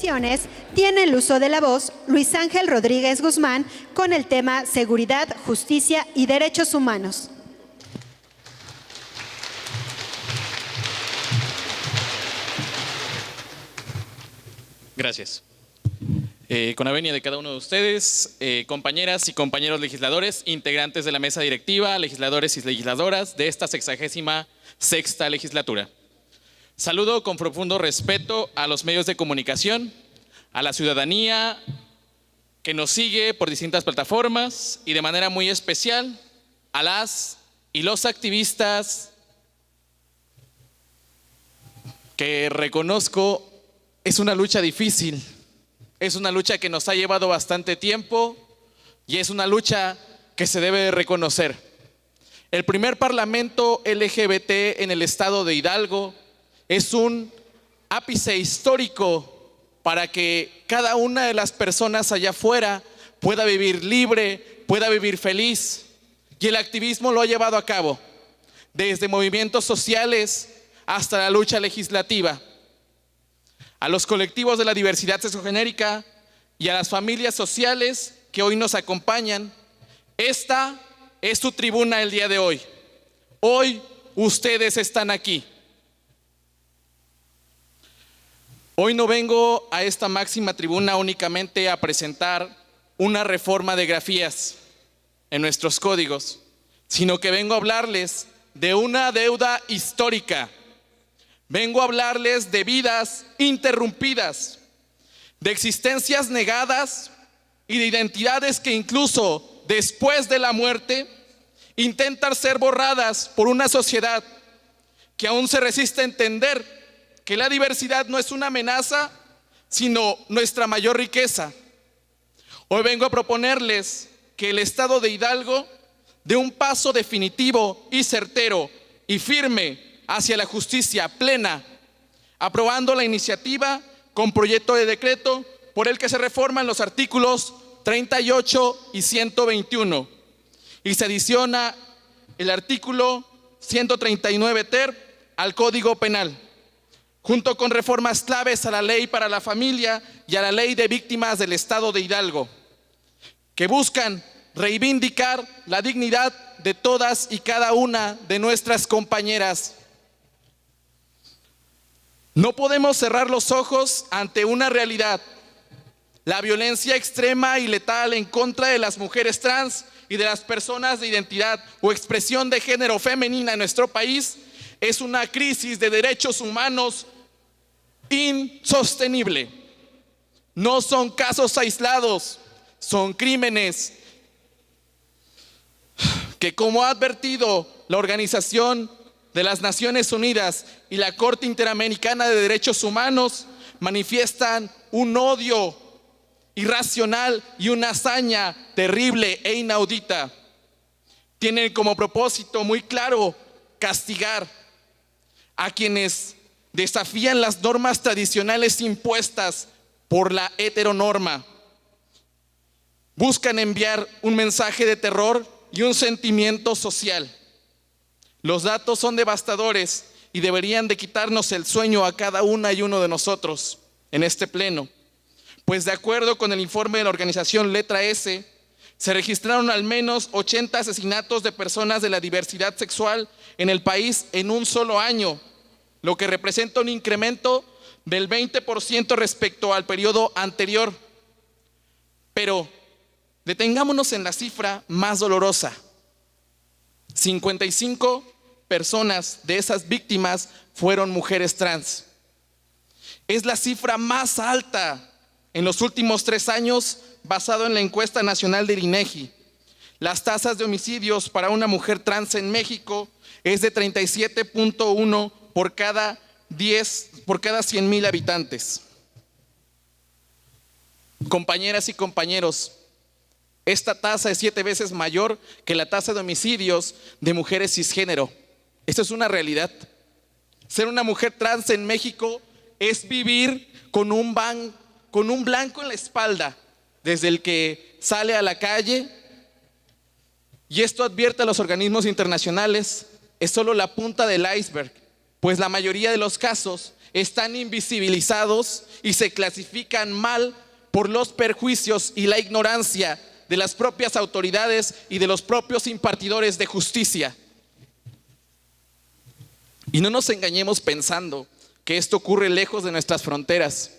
comisiones tiene el uso de la voz Luis Ángel Rodríguez Guzmán con el tema Seguridad, Justicia y Derechos Humanos. Gracias. Con la venia de cada uno de ustedes, compañeras y compañeros legisladores, integrantes de la mesa directiva, legisladores y legisladoras de esta 66ª legislatura. Saludo con profundo respeto a los medios de comunicación, a la ciudadanía que nos sigue por distintas plataformas y de manera muy especial a las y los activistas que reconozco es una lucha difícil. Es una lucha que nos ha llevado bastante tiempo y es una lucha que se debe de reconocer. El primer parlamento LGBT en el estado de Hidalgo es un ápice histórico para que cada una de las personas allá afuera pueda vivir libre, pueda vivir feliz. Y el activismo lo ha llevado a cabo, desde movimientos sociales hasta la lucha legislativa. A los colectivos de la diversidad sexogenérica y a las familias sociales que hoy nos acompañan, esta es su tribuna el día de hoy. Hoy ustedes están aquí. Hoy no vengo a esta máxima tribuna únicamente a presentar una reforma de grafías en nuestros códigos, sino que vengo a hablarles de una deuda histórica. Vengo a hablarles de vidas interrumpidas, de existencias negadas y de identidades que incluso después de la muerte intentan ser borradas por una sociedad que aún se resiste a entender que la diversidad no es una amenaza, sino nuestra mayor riqueza. Hoy vengo a proponerles que el estado de Hidalgo dé un paso definitivo y certero y firme hacia la justicia plena, aprobando la iniciativa con proyecto de decreto por el que se reforman los artículos 38 y 121 y se adiciona el artículo 139 ter al Código Penal, junto con reformas claves a la ley para la familia y a la ley de víctimas del estado de Hidalgo, que buscan reivindicar la dignidad de todas y cada una de nuestras compañeras. No podemos cerrar los ojos ante una realidad. La violencia extrema y letal en contra de las mujeres trans y de las personas de identidad o expresión de género femenina en nuestro país es una crisis de derechos humanos insostenible. No son casos aislados, son crímenes que, como ha advertido la Organización de las Naciones Unidas y la Corte Interamericana de Derechos Humanos, manifiestan un odio irracional y una hazaña terrible e inaudita. Tienen como propósito muy claro castigar a quienes desafían las normas tradicionales impuestas por la heteronorma. Buscan enviar un mensaje de terror y un sentimiento social. Los datos son devastadores y deberían de quitarnos el sueño a cada una y uno de nosotros en este pleno. Pues de acuerdo con el informe de la organización Letra S, se registraron al menos 80 asesinatos de personas de la diversidad sexual en el país en un solo año, lo que representa un incremento del 20% respecto al periodo anterior. Pero detengámonos en la cifra más dolorosa. 55 personas de esas víctimas fueron mujeres trans. Es la cifra más alta en los últimos 3 años, basado en la encuesta nacional del INEGI. Las tasas de homicidios para una mujer trans en México es de 37.1 por cada 100,000 habitantes. Compañeras y compañeros, esta tasa es 7 veces mayor que la tasa de homicidios de mujeres cisgénero. Esto es una realidad. Ser una mujer trans en México es vivir con un blanco en la espalda desde el que sale a la calle, y esto advierte a los organismos internacionales, es solo la punta del iceberg. pues la mayoría de los casos están invisibilizados y se clasifican mal por los perjuicios y la ignorancia de las propias autoridades y de los propios impartidores de justicia. Y no nos engañemos pensando que esto ocurre lejos de nuestras fronteras.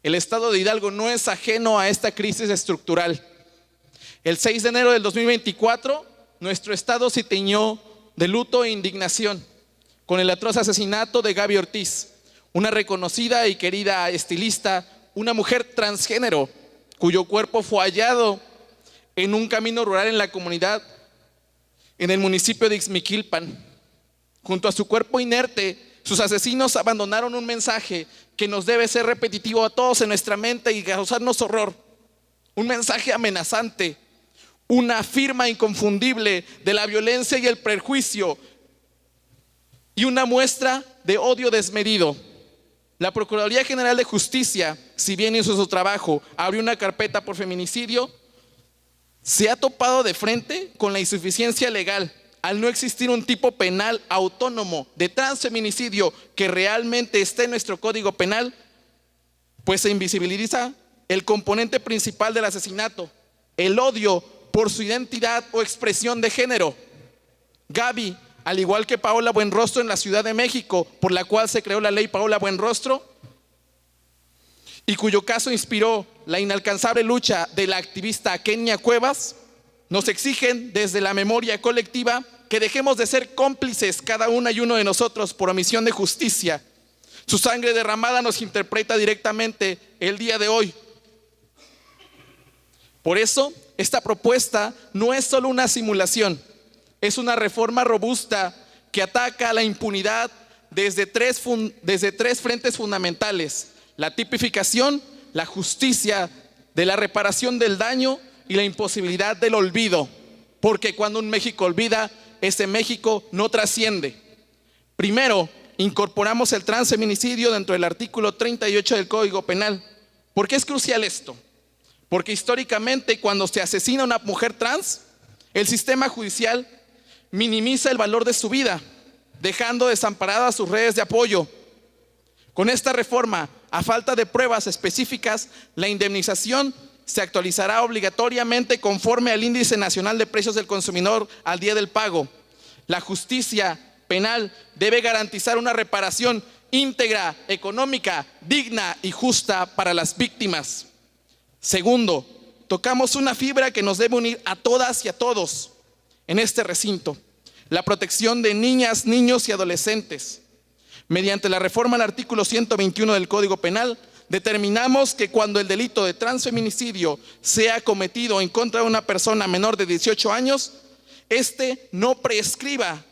El estado de Hidalgo no es ajeno a esta crisis estructural. El 6 de enero del 2024, nuestro estado se tiñó de luto e indignación con el atroz asesinato de Gaby Ortiz, una reconocida y querida estilista, una mujer transgénero, cuyo cuerpo fue hallado en un camino rural en la comunidad, en el municipio de Ixmiquilpan. Junto a su cuerpo inerte, sus asesinos abandonaron un mensaje que nos debe ser repetitivo a todos en nuestra mente y causarnos horror. Un mensaje amenazante, una firma inconfundible de la violencia y el prejuicio y una muestra de odio desmedido. La Procuraduría General de Justicia, si bien hizo su trabajo, abrió una carpeta por feminicidio, se ha topado de frente con la insuficiencia legal al no existir un tipo penal autónomo de transfeminicidio que realmente esté en nuestro Código Penal, pues se invisibiliza el componente principal del asesinato, el odio por su identidad o expresión de género. Gaby, al igual que Paola Buenrostro en la Ciudad de México, por la cual se creó la ley Paola Buenrostro, y cuyo caso inspiró la inalcanzable lucha de la activista Kenia Cuevas, nos exigen desde la memoria colectiva que dejemos de ser cómplices cada una y uno de nosotros por omisión de justicia. Su sangre derramada nos interpreta directamente el día de hoy. Por eso, esta propuesta no es solo una simulación, es una reforma robusta que ataca a la impunidad desde tres frentes fundamentales: la tipificación, la justicia de la reparación del daño y la imposibilidad del olvido, porque cuando un México olvida, ese México no trasciende. Primero, incorporamos el transfeminicidio dentro del artículo 38 del Código Penal. ¿Por qué es crucial esto? Porque históricamente, cuando se asesina a una mujer trans, el sistema judicial minimiza el valor de su vida, dejando desamparadas sus redes de apoyo. Con esta reforma, a falta de pruebas específicas, la indemnización se actualizará obligatoriamente conforme al Índice Nacional de Precios del Consumidor al día del pago. La justicia penal debe garantizar una reparación íntegra, económica, digna y justa para las víctimas. Segundo, tocamos una fibra que nos debe unir a todas y a todos en este recinto: la protección de niñas, niños y adolescentes. Mediante la reforma al artículo 121 del Código Penal, determinamos que cuando el delito de transfeminicidio sea cometido en contra de una persona menor de 18 años, este no prescriba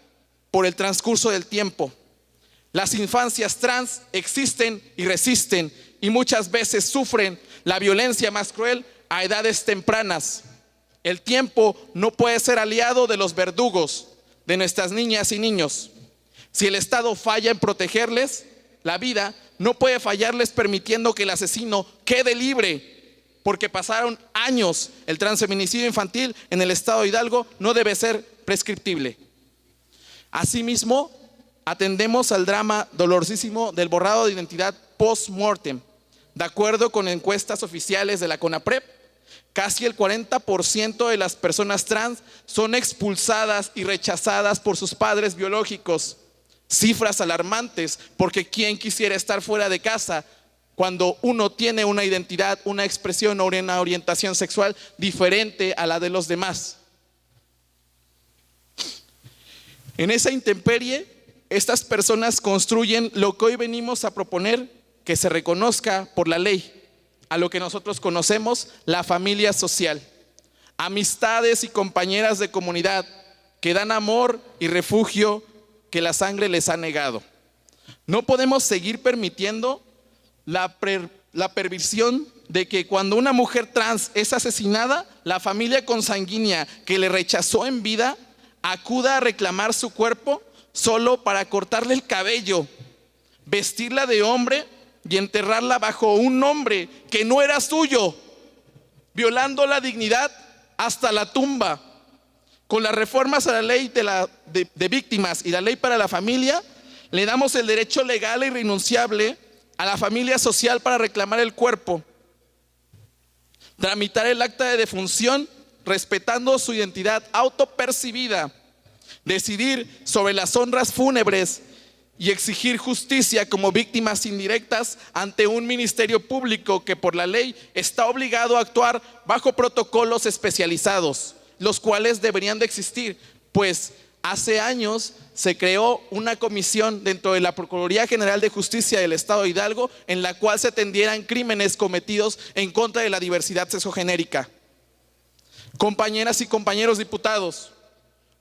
por el transcurso del tiempo. Las infancias trans existen y resisten, y muchas veces sufren la violencia más cruel a edades tempranas. El tiempo no puede ser aliado de los verdugos, de nuestras niñas y niños. Si el Estado falla en protegerles la vida, no puede fallarles permitiendo que el asesino quede libre, porque pasaron años. El transfeminicidio infantil en el estado de Hidalgo no debe ser prescriptible. Asimismo, atendemos al drama dolorosísimo del borrado de identidad post-mortem. De acuerdo con encuestas oficiales de la CONAPREP, casi el 40% de las personas trans son expulsadas y rechazadas por sus padres biológicos. Cifras alarmantes, porque ¿quién quisiera estar fuera de casa cuando uno tiene una identidad, una expresión o una orientación sexual diferente a la de los demás? En esa intemperie, estas personas construyen lo que hoy venimos a proponer que se reconozca por la ley, a lo que nosotros conocemos la familia social. Amistades y compañeras de comunidad que dan amor y refugio que la sangre les ha negado. No podemos seguir permitiendo la perversión de que cuando una mujer trans es asesinada, la familia consanguínea que le rechazó en vida acuda a reclamar su cuerpo solo para cortarle el cabello, vestirla de hombre y enterrarla bajo un nombre que no era suyo, violando la dignidad hasta la tumba. Con las reformas a la ley de víctimas y la ley para la familia, Le damos el derecho legal e irrenunciable a la familia social para reclamar el cuerpo, tramitar el acta de defunción respetando su identidad autopercibida, decidir sobre las honras fúnebres y exigir justicia como víctimas indirectas ante un ministerio público que por la ley está obligado a actuar bajo protocolos especializados, los cuales deberían de existir, pues hace años se creó una comisión dentro de la Procuraduría General de Justicia del Estado de Hidalgo en la cual se atendieran crímenes cometidos en contra de la diversidad sexogenérica. Compañeras y compañeros diputados,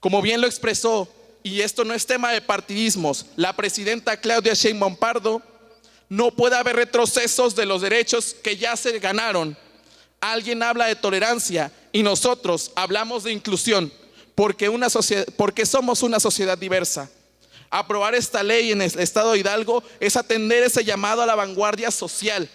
como bien lo expresó, y esto no es tema de partidismos, la presidenta Claudia Sheinbaum Pardo, no puede haber retrocesos de los derechos que ya se ganaron. Alguien habla de tolerancia y nosotros hablamos de inclusión, porque somos una sociedad diversa. Aprobar esta ley en el Estado de Hidalgo es atender ese llamado a la vanguardia social,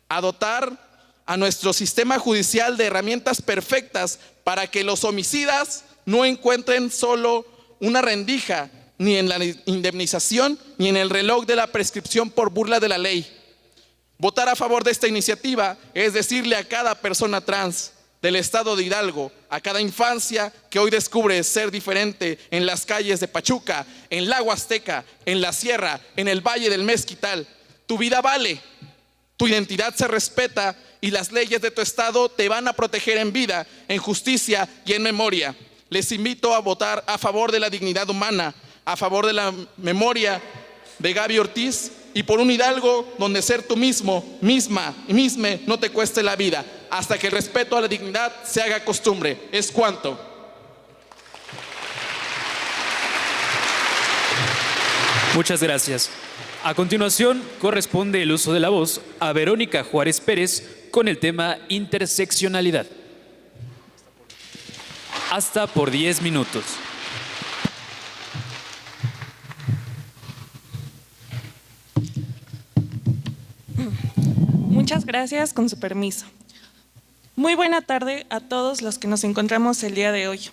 a dotar a nuestro sistema judicial de herramientas perfectas para que los homicidas no encuentren solo una rendija, ni en la indemnización, ni en el reloj de la prescripción por burla de la ley. Votar a favor de esta iniciativa es decirle a cada persona trans del Estado de Hidalgo, a cada infancia que hoy descubre ser diferente en las calles de Pachuca, en la Huasteca, en la Sierra, en el Valle del Mezquital: tu vida vale, tu identidad se respeta y las leyes de tu estado te van a proteger en vida, en justicia y en memoria. Les invito a votar a favor de la dignidad humana, a favor de la memoria de Gaby Ortiz y por un Hidalgo donde ser tú mismo, misma y misme no te cueste la vida, hasta que el respeto a la dignidad se haga costumbre. Es cuanto. Muchas gracias. A continuación, corresponde el uso de la voz a Verónica Juárez Pérez con el tema interseccionalidad. Hasta por 10 minutos. Muchas gracias, con su permiso. Muy buena tarde a todos los que nos encontramos el día de hoy.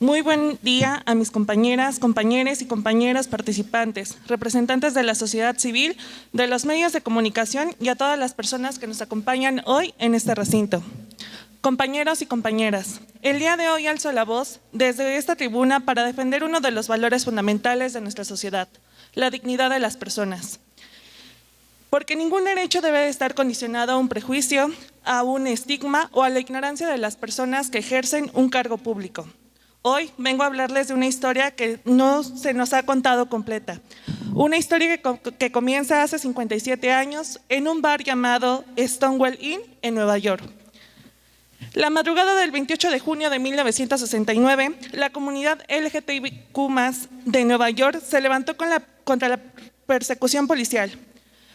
Muy buen día a mis compañeras, compañeros y compañeras participantes, representantes de la sociedad civil, de los medios de comunicación y a todas las personas que nos acompañan hoy en este recinto. Compañeros y compañeras, el día de hoy alzo la voz desde esta tribuna para defender uno de los valores fundamentales de nuestra sociedad, la dignidad de las personas. Porque ningún derecho debe estar condicionado a un prejuicio, a un estigma o a la ignorancia de las personas que ejercen un cargo público. Hoy vengo a hablarles de una historia que no se nos ha contado completa. Una historia que comienza hace 57 años en un bar llamado Stonewall Inn en Nueva York. La madrugada del 28 de junio de 1969, la comunidad LGTBIQ+ de Nueva York se levantó contra la persecución policial.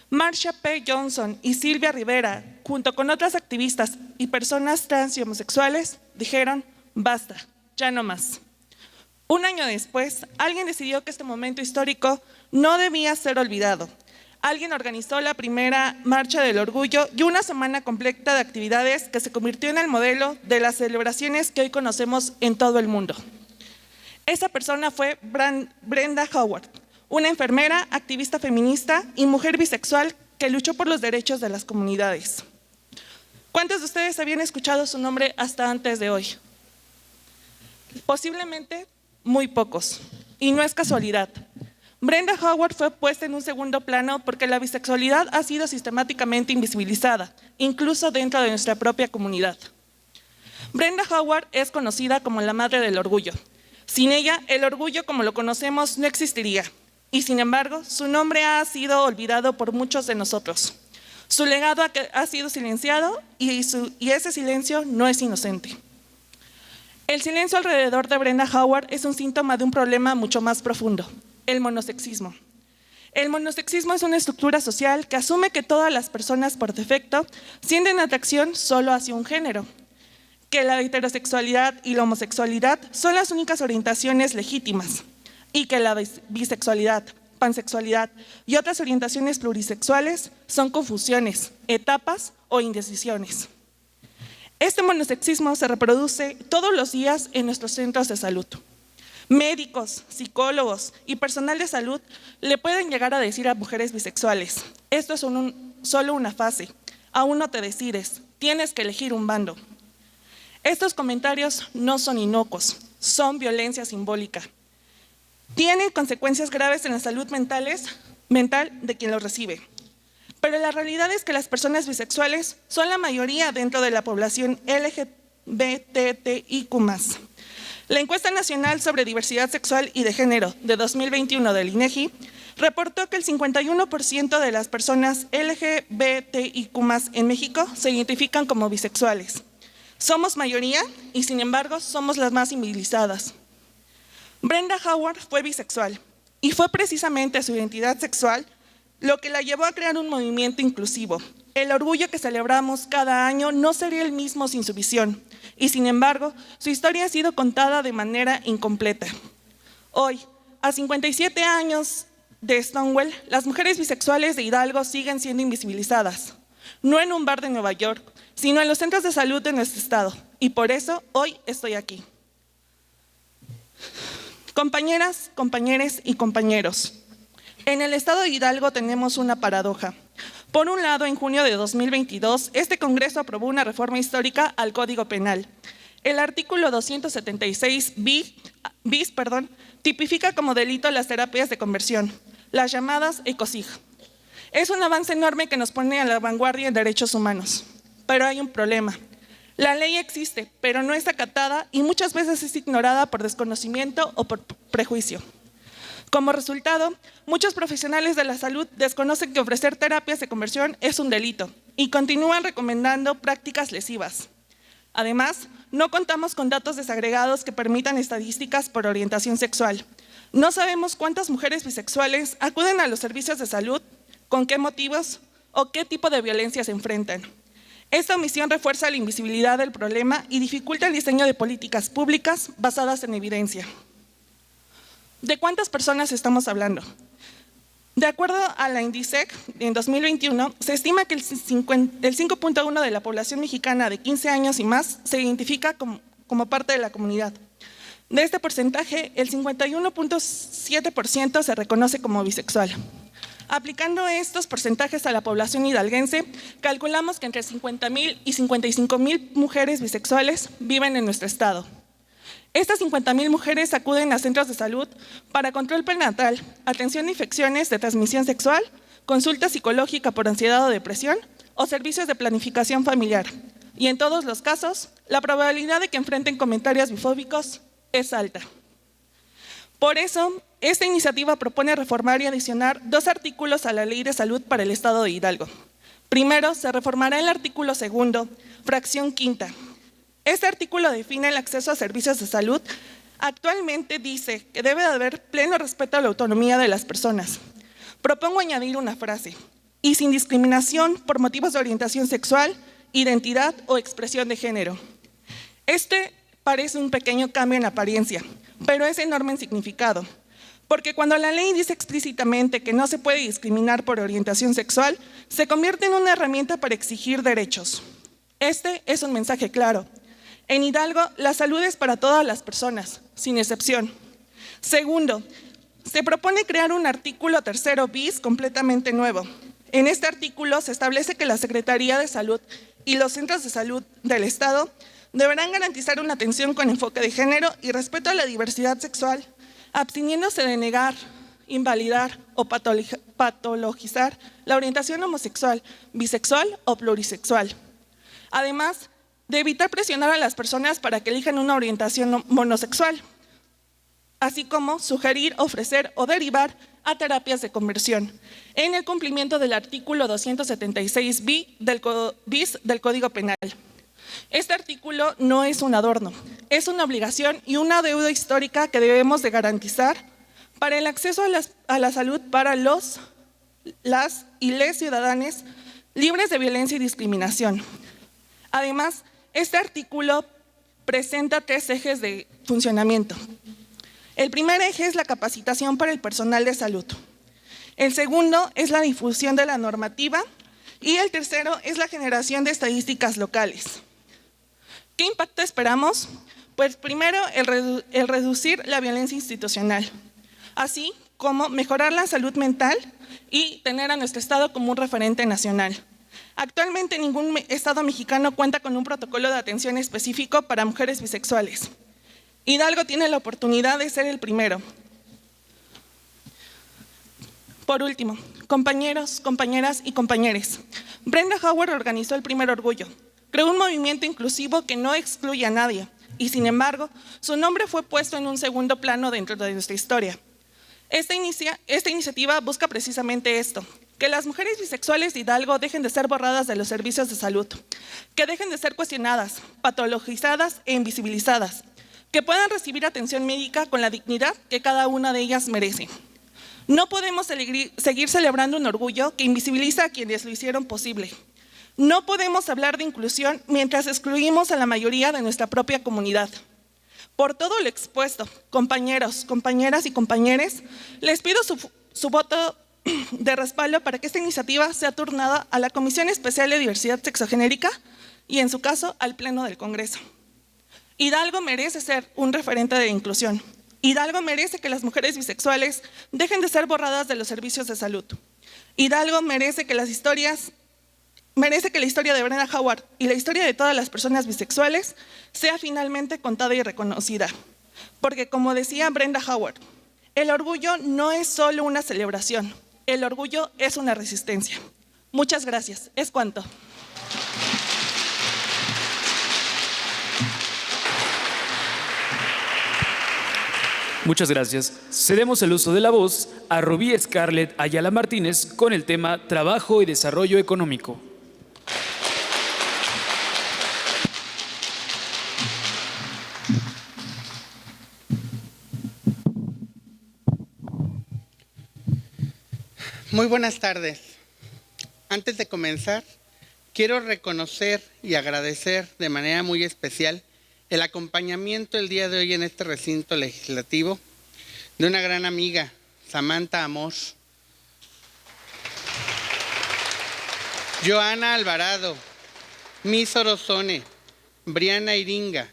Marsha P. Johnson y Silvia Rivera, junto con otras activistas y personas trans y homosexuales, dijeron: basta, ya no más. Un año después, alguien decidió que este momento histórico no debía ser olvidado. Alguien organizó la primera Marcha del Orgullo y una semana completa de actividades que se convirtió en el modelo de las celebraciones que hoy conocemos en todo el mundo. Esa persona fue Brenda Howard, una enfermera, activista feminista y mujer bisexual que luchó por los derechos de las comunidades. ¿Cuántos de ustedes habían escuchado su nombre hasta antes de hoy? Posiblemente muy pocos, y no es casualidad. Brenda Howard fue puesta en un segundo plano porque la bisexualidad ha sido sistemáticamente invisibilizada, incluso dentro de nuestra propia comunidad. Brenda Howard es conocida como la madre del orgullo. Sin ella, el orgullo como lo conocemos no existiría, y sin embargo, su nombre ha sido olvidado por muchos de nosotros. Su legado ha sido silenciado y ese silencio no es inocente. El silencio alrededor de Brenda Howard es un síntoma de un problema mucho más profundo: el monosexismo. El monosexismo es una estructura social que asume que todas las personas por defecto sienten atracción solo hacia un género, que la heterosexualidad y la homosexualidad son las únicas orientaciones legítimas y que la bisexualidad, pansexualidad y otras orientaciones plurisexuales son confusiones, etapas o indecisiones. Este monosexismo se reproduce todos los días en nuestros centros de salud. Médicos, psicólogos y personal de salud le pueden llegar a decir a mujeres bisexuales: esto es solo una fase, aún no te decides, tienes que elegir un bando. Estos comentarios no son inocuos, son violencia simbólica. Tienen consecuencias graves en la salud mental de quien los recibe. Pero la realidad es que las personas bisexuales son la mayoría dentro de la población LGBTIQ+. La Encuesta Nacional sobre Diversidad Sexual y de Género de 2021 del INEGI reportó que el 51% de las personas LGBTIQ+ en México se identifican como bisexuales. Somos mayoría y, sin embargo, somos las más invisibilizadas. Brenda Howard fue bisexual y fue precisamente su identidad sexual lo que la llevó a crear un movimiento inclusivo. El orgullo que celebramos cada año no sería el mismo sin su visión, y sin embargo, su historia ha sido contada de manera incompleta. Hoy, a 57 años de Stonewall, las mujeres bisexuales de Hidalgo siguen siendo invisibilizadas, no en un bar de Nueva York, sino en los centros de salud de nuestro estado, y por eso hoy estoy aquí. Compañeras, compañeros y compañeros, en el estado de Hidalgo tenemos una paradoja. Por un lado, en junio de 2022, este Congreso aprobó una reforma histórica al Código Penal. El artículo 276 bis, tipifica como delito las terapias de conversión, las llamadas ECOSIG. Es un avance enorme que nos pone a la vanguardia en derechos humanos. Pero hay un problema. La ley existe, pero no es acatada y muchas veces es ignorada por desconocimiento o por prejuicio. Como resultado, muchos profesionales de la salud desconocen que ofrecer terapias de conversión es un delito y continúan recomendando prácticas lesivas. Además, no contamos con datos desagregados que permitan estadísticas por orientación sexual. No sabemos cuántas mujeres bisexuales acuden a los servicios de salud, con qué motivos o qué tipo de violencia se enfrentan. Esta omisión refuerza la invisibilidad del problema y dificulta el diseño de políticas públicas basadas en evidencia. ¿De cuántas personas estamos hablando? De acuerdo a la INDICEC, en 2021, se estima que el 5.1% de la población mexicana de 15 años y más se identifica como parte de la comunidad. De este porcentaje, el 51.7% se reconoce como bisexual. Aplicando estos porcentajes a la población hidalguense, calculamos que entre 50,000 y 55,000 mujeres bisexuales viven en nuestro estado. Estas 50,000 mujeres acuden a centros de salud para control prenatal, atención de infecciones de transmisión sexual, consulta psicológica por ansiedad o depresión o servicios de planificación familiar. Y en todos los casos, la probabilidad de que enfrenten comentarios bifóbicos es alta. Por eso, esta iniciativa propone reformar y adicionar 2 artículos a la Ley de Salud para el Estado de Hidalgo. Primero, se reformará el artículo 2, fracción 5ª. Este artículo define el acceso a servicios de salud. Actualmente dice que debe de haber pleno respeto a la autonomía de las personas. Propongo añadir una frase: y sin discriminación por motivos de orientación sexual, identidad o expresión de género. Este parece un pequeño cambio en apariencia, pero es enorme en significado, porque cuando la ley dice explícitamente que no se puede discriminar por orientación sexual, se convierte en una herramienta para exigir derechos. Este es un mensaje claro. En Hidalgo, la salud es para todas las personas, sin excepción. Segundo, se propone crear un artículo 3 bis completamente nuevo. En este artículo se establece que la Secretaría de Salud y los centros de salud del Estado deberán garantizar una atención con enfoque de género y respeto a la diversidad sexual, absteniéndose de negar, invalidar o patologizar la orientación homosexual, bisexual o plurisexual. Además, de evitar presionar a las personas para que elijan una orientación monosexual, así como sugerir, ofrecer o derivar a terapias de conversión, en el cumplimiento del artículo 276 bis del Código Penal. Este artículo no es un adorno, es una obligación y una deuda histórica que debemos de garantizar para el acceso a la salud para las y les ciudadanos libres de violencia y discriminación. Además, este artículo presenta 3 ejes de funcionamiento. El primer eje es la capacitación para el personal de salud. El segundo es la difusión de la normativa y el tercero es la generación de estadísticas locales. ¿Qué impacto esperamos? Pues primero, el reducir la violencia institucional, así como mejorar la salud mental y tener a nuestro estado como un referente nacional. Actualmente ningún estado mexicano cuenta con un protocolo de atención específico para mujeres bisexuales. Hidalgo tiene la oportunidad de ser el primero. Por último, compañeros, compañeras y compañeres, Brenda Howard organizó el primer orgullo. Creó un movimiento inclusivo que no excluye a nadie y, sin embargo, su nombre fue puesto en un segundo plano dentro de nuestra historia. Esta iniciativa busca precisamente esto, que las mujeres bisexuales de Hidalgo dejen de ser borradas de los servicios de salud, que dejen de ser cuestionadas, patologizadas e invisibilizadas, que puedan recibir atención médica con la dignidad que cada una de ellas merece. No podemos seguir celebrando un orgullo que invisibiliza a quienes lo hicieron posible. No podemos hablar de inclusión mientras excluimos a la mayoría de nuestra propia comunidad. Por todo lo expuesto, compañeros, compañeras y compañeros, les pido su voto de respaldo para que esta iniciativa sea turnada a la Comisión Especial de Diversidad Sexogenérica y, en su caso, al Pleno del Congreso. Hidalgo merece ser un referente de inclusión. Hidalgo merece que las mujeres bisexuales dejen de ser borradas de los servicios de salud. Hidalgo merece que la historia de Brenda Howard y la historia de todas las personas bisexuales sea finalmente contada y reconocida. Porque, como decía Brenda Howard, el orgullo no es solo una celebración, el orgullo es una resistencia. Muchas gracias. Es cuanto. Muchas gracias. Cedemos el uso de la voz a Rubí Scarlett Ayala Martínez con el tema Trabajo y Desarrollo Económico. Muy buenas tardes. Antes de comenzar, quiero reconocer y agradecer de manera muy especial el acompañamiento el día de hoy en este recinto legislativo de una gran amiga, Samantha Amor, Joana Alvarado, Miss Orozone, Briana Iringa,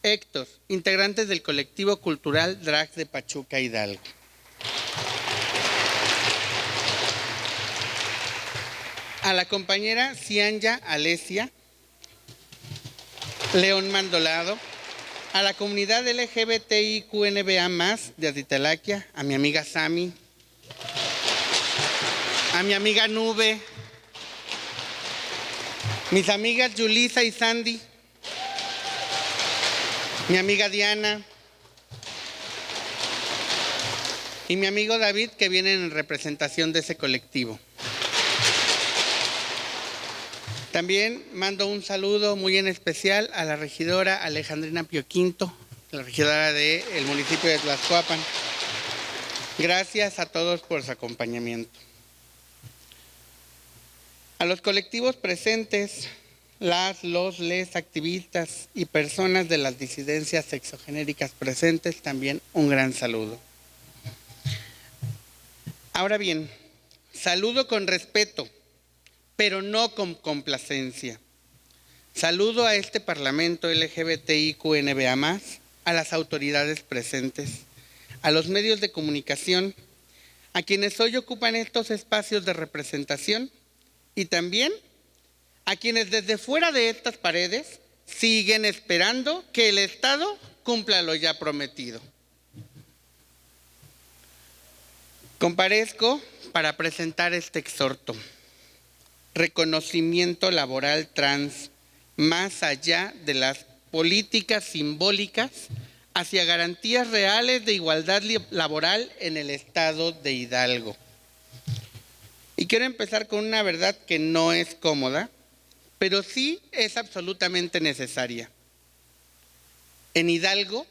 Héctor, integrantes del colectivo cultural Drag de Pachuca, Hidalgo. A la compañera Cianya Alesia, León Mandolado, a la comunidad LGBTIQNBA+, de Atitalaquia, a mi amiga Sami, a mi amiga Nube, mis amigas Yulisa y Sandy, mi amiga Diana y mi amigo David, que vienen en representación de ese colectivo. También mando un saludo muy en especial a la regidora Alejandrina Pio Quinto, la regidora del municipio de Tlaxcoapan. Gracias a todos por su acompañamiento. A los colectivos presentes, les activistas y personas de las disidencias sexogenéricas presentes, también un gran saludo. Ahora bien, saludo con respeto, pero no con complacencia. Saludo a este Parlamento LGBTIQNBA+, a las autoridades presentes, a los medios de comunicación, a quienes hoy ocupan estos espacios de representación y también a quienes desde fuera de estas paredes siguen esperando que el Estado cumpla lo ya prometido. Comparezco para presentar este exhorto. Reconocimiento laboral trans, más allá de las políticas simbólicas, hacia garantías reales de igualdad laboral en el estado de Hidalgo. Y quiero empezar con una verdad que no es cómoda, pero sí es absolutamente necesaria. En Hidalgo,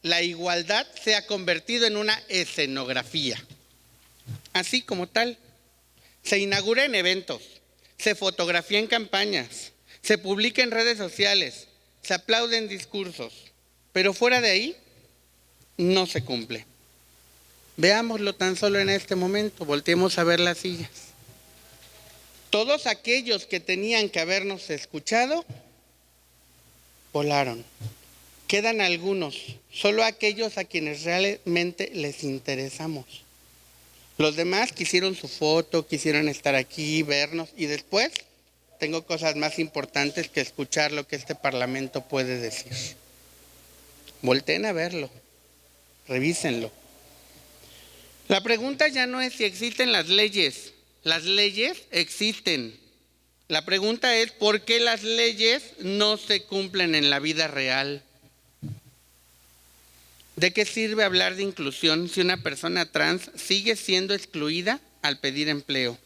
la igualdad se ha convertido en una escenografía. Así como tal, se inaugura en eventos, se fotografía en campañas, se publica en redes sociales, se aplauden discursos, pero fuera de ahí no se cumple. Veámoslo tan solo en este momento, volteemos a ver las sillas. Todos aquellos que tenían que habernos escuchado, volaron. Quedan algunos, solo aquellos a quienes realmente les interesamos. Los demás quisieron su foto, quisieron estar aquí, vernos, y después tengo cosas más importantes que escuchar lo que este Parlamento puede decir. Volteen a verlo, revísenlo. La pregunta ya no es si existen las leyes existen. La pregunta es ¿por qué las leyes no se cumplen en la vida real? ¿De qué sirve hablar de inclusión si una persona trans sigue siendo excluida al pedir empleo?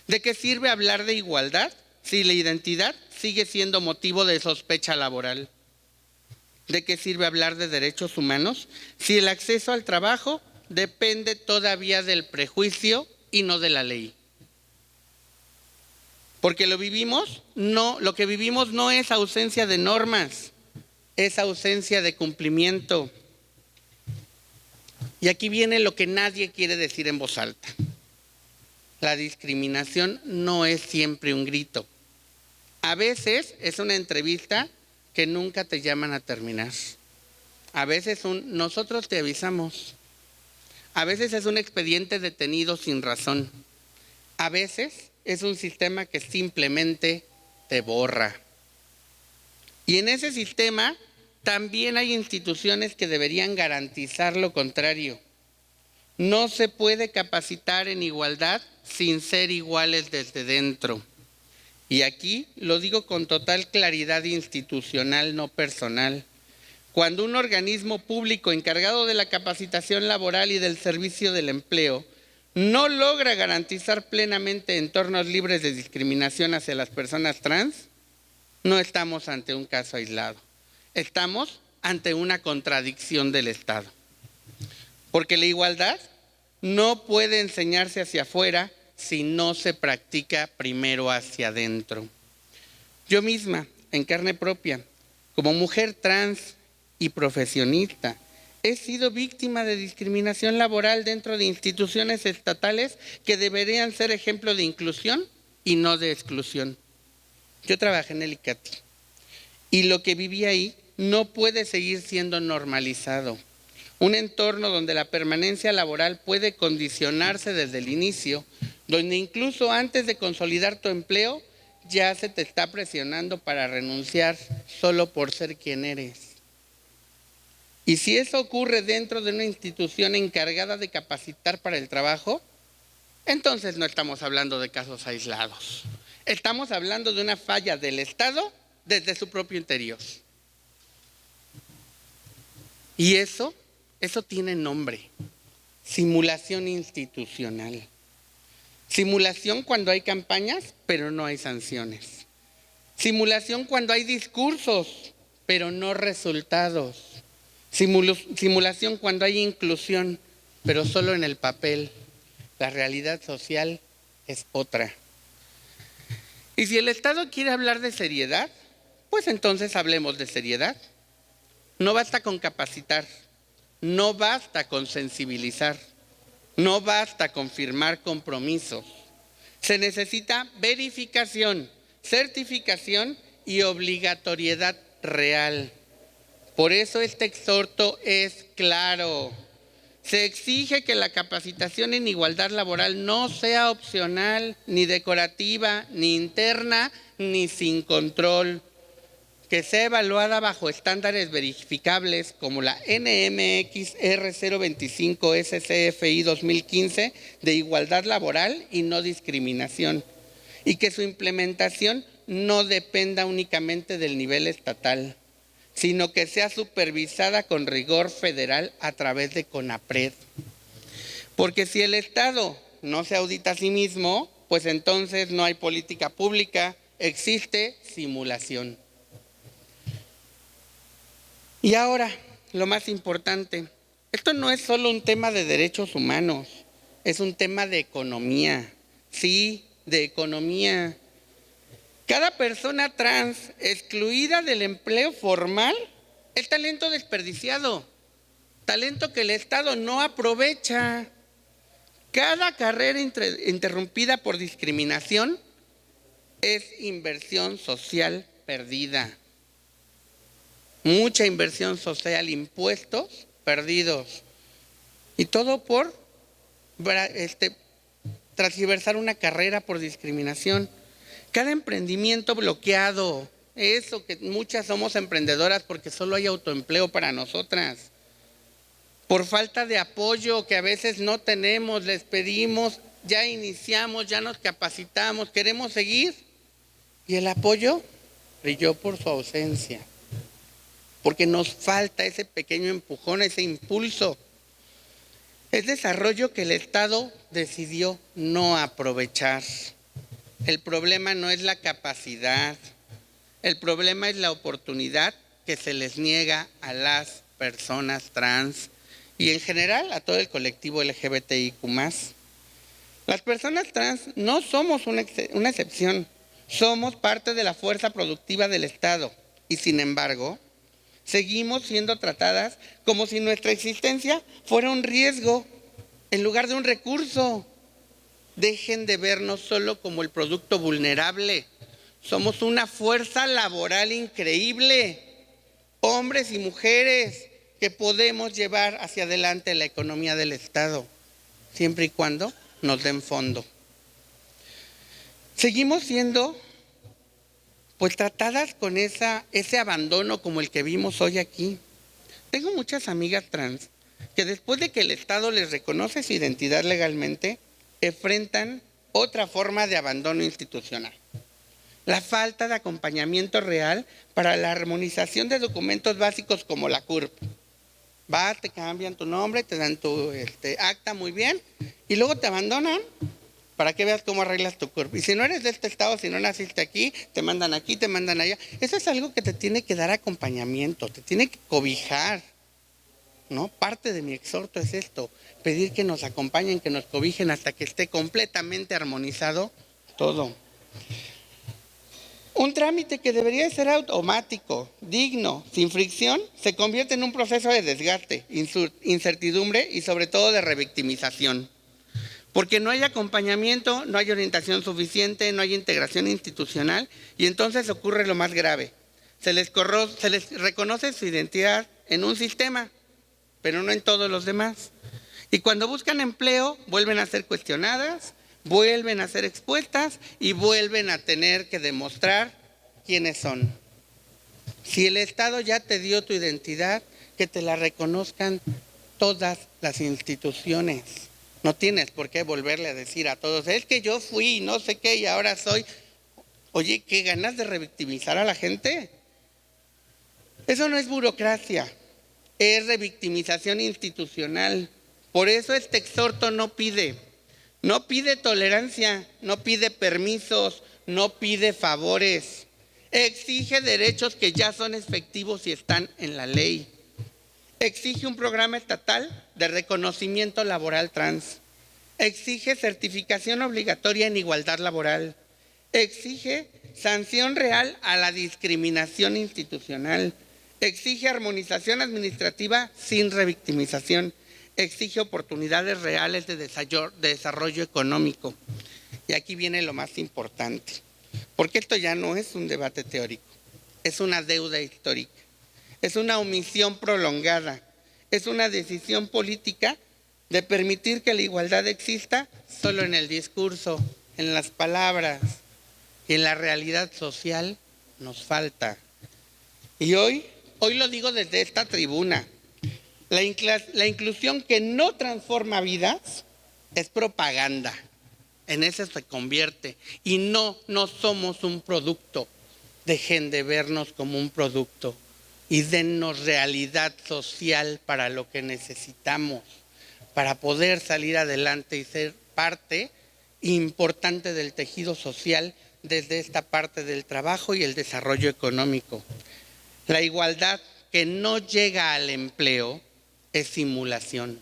¿De qué sirve hablar de igualdad si la identidad sigue siendo motivo de sospecha laboral? ¿De qué sirve hablar de derechos humanos si el acceso al trabajo depende todavía del prejuicio y no de la ley? Porque lo que vivimos no es ausencia de normas, es ausencia de cumplimiento. Y aquí viene lo que nadie quiere decir en voz alta. La discriminación no es siempre un grito. A veces es una entrevista que nunca te llaman a terminar. A veces nosotros te avisamos. A veces es un expediente detenido sin razón. A veces es un sistema que simplemente te borra. Y en ese sistema también hay instituciones que deberían garantizar lo contrario. No se puede capacitar en igualdad sin ser iguales desde dentro. Y aquí lo digo con total claridad institucional, no personal. Cuando un organismo público encargado de la capacitación laboral y del servicio del empleo no logra garantizar plenamente entornos libres de discriminación hacia las personas trans, no estamos ante un caso aislado. Estamos ante una contradicción del Estado. Porque la igualdad no puede enseñarse hacia afuera si no se practica primero hacia adentro. Yo misma, en carne propia, como mujer trans y profesionista, he sido víctima de discriminación laboral dentro de instituciones estatales que deberían ser ejemplo de inclusión y no de exclusión. Yo trabajé en el ICATI y lo que viví ahí no puede seguir siendo normalizado. Un entorno donde la permanencia laboral puede condicionarse desde el inicio, donde incluso antes de consolidar tu empleo ya se te está presionando para renunciar solo por ser quien eres. Y si eso ocurre dentro de una institución encargada de capacitar para el trabajo, entonces no estamos hablando de casos aislados. Estamos hablando de una falla del Estado desde su propio interior. Y eso tiene nombre: simulación institucional. Simulación cuando hay campañas, pero no hay sanciones. Simulación cuando hay discursos, pero no resultados. Simulación cuando hay inclusión, pero solo en el papel. La realidad social es otra. Y si el Estado quiere hablar de seriedad, pues entonces hablemos de seriedad. No basta con capacitar, no basta con sensibilizar, no basta con firmar compromisos. Se necesita verificación, certificación y obligatoriedad real. Por eso este exhorto es claro. Se exige que la capacitación en igualdad laboral no sea opcional, ni decorativa, ni interna, ni sin control. Que sea evaluada bajo estándares verificables como la NMX R025 SCFI 2015 de igualdad laboral y no discriminación. Y que su implementación no dependa únicamente del nivel estatal, sino que sea supervisada con rigor federal a través de CONAPRED. Porque si el Estado no se audita a sí mismo, pues entonces no hay política pública, existe simulación. Y ahora, lo más importante, esto no es solo un tema de derechos humanos, es un tema de economía, sí, de economía. Cada persona trans excluida del empleo formal es talento desperdiciado, talento que el Estado no aprovecha. Cada carrera interrumpida por discriminación es inversión social perdida. mucha inversión social, impuestos perdidos. Y todo por transgiversar una carrera por discriminación. Cada emprendimiento bloqueado, eso que muchas somos emprendedoras porque solo hay autoempleo para nosotras. Por falta de apoyo que a veces no tenemos, les pedimos, ya iniciamos, ya nos capacitamos, queremos seguir. Y el apoyo brilló por su ausencia. Porque nos falta ese pequeño empujón, ese impulso. Es desarrollo que el Estado decidió no aprovechar. El problema no es la capacidad, el problema es la oportunidad que se les niega a las personas trans y en general a todo el colectivo LGBTIQ+. Las personas trans no somos una excepción, somos parte de la fuerza productiva del Estado y sin embargo seguimos siendo tratadas como si nuestra existencia fuera un riesgo en lugar de un recurso. Dejen de vernos solo como el producto vulnerable. Somos una fuerza laboral increíble, hombres y mujeres que podemos llevar hacia adelante la economía del Estado, siempre y cuando nos den fondo. Seguimos siendo pues tratadas con ese abandono como el que vimos hoy aquí. Tengo muchas amigas trans que después de que el Estado les reconoce su identidad legalmente, enfrentan otra forma de abandono institucional. La falta de acompañamiento real para la armonización de documentos básicos como la CURP. Vas, te cambian tu nombre, te dan tu acta muy bien y luego te abandonan para que veas cómo arreglas tu CURP. Y si no eres de este estado, si no naciste aquí, te mandan aquí, te mandan allá. Eso es algo que te tiene que dar acompañamiento, te tiene que cobijar, ¿no? Parte de mi exhorto es esto, pedir que nos acompañen, que nos cobijen hasta que esté completamente armonizado todo. Un trámite que debería ser automático, digno, sin fricción, se convierte en un proceso de desgaste, incertidumbre y sobre todo de revictimización. Porque no hay acompañamiento, no hay orientación suficiente, no hay integración institucional y entonces ocurre lo más grave. Se les reconoce su identidad en un sistema, pero no en todos los demás. Y cuando buscan empleo, vuelven a ser cuestionadas, vuelven a ser expuestas y vuelven a tener que demostrar quiénes son. Si el Estado ya te dio tu identidad, que te la reconozcan todas las instituciones. No tienes por qué volverle a decir a todos, es que yo fui y no sé qué y ahora soy. Oye, ¿qué ganas de revictimizar a la gente? Eso no es burocracia, es revictimización institucional. Por eso este exhorto no pide tolerancia, no pide permisos, no pide favores. Exige derechos que ya son efectivos y están en la ley. Exige un programa estatal de reconocimiento laboral trans. Exige certificación obligatoria en igualdad laboral. Exige sanción real a la discriminación institucional. Exige armonización administrativa sin revictimización. Exige oportunidades reales de desarrollo económico. Y aquí viene lo más importante, porque esto ya no es un debate teórico, es una deuda histórica, es una omisión prolongada, es una decisión política de permitir que la igualdad exista solo en el discurso, en las palabras, y en la realidad social nos falta. Y hoy lo digo desde esta tribuna. La inclusión que no transforma vidas es propaganda. En eso se convierte. Y no somos un producto. Dejen de vernos como un producto y dennos realidad social para lo que necesitamos, para poder salir adelante y ser parte importante del tejido social desde esta parte del trabajo y el desarrollo económico. La igualdad que no llega al empleo es simulación.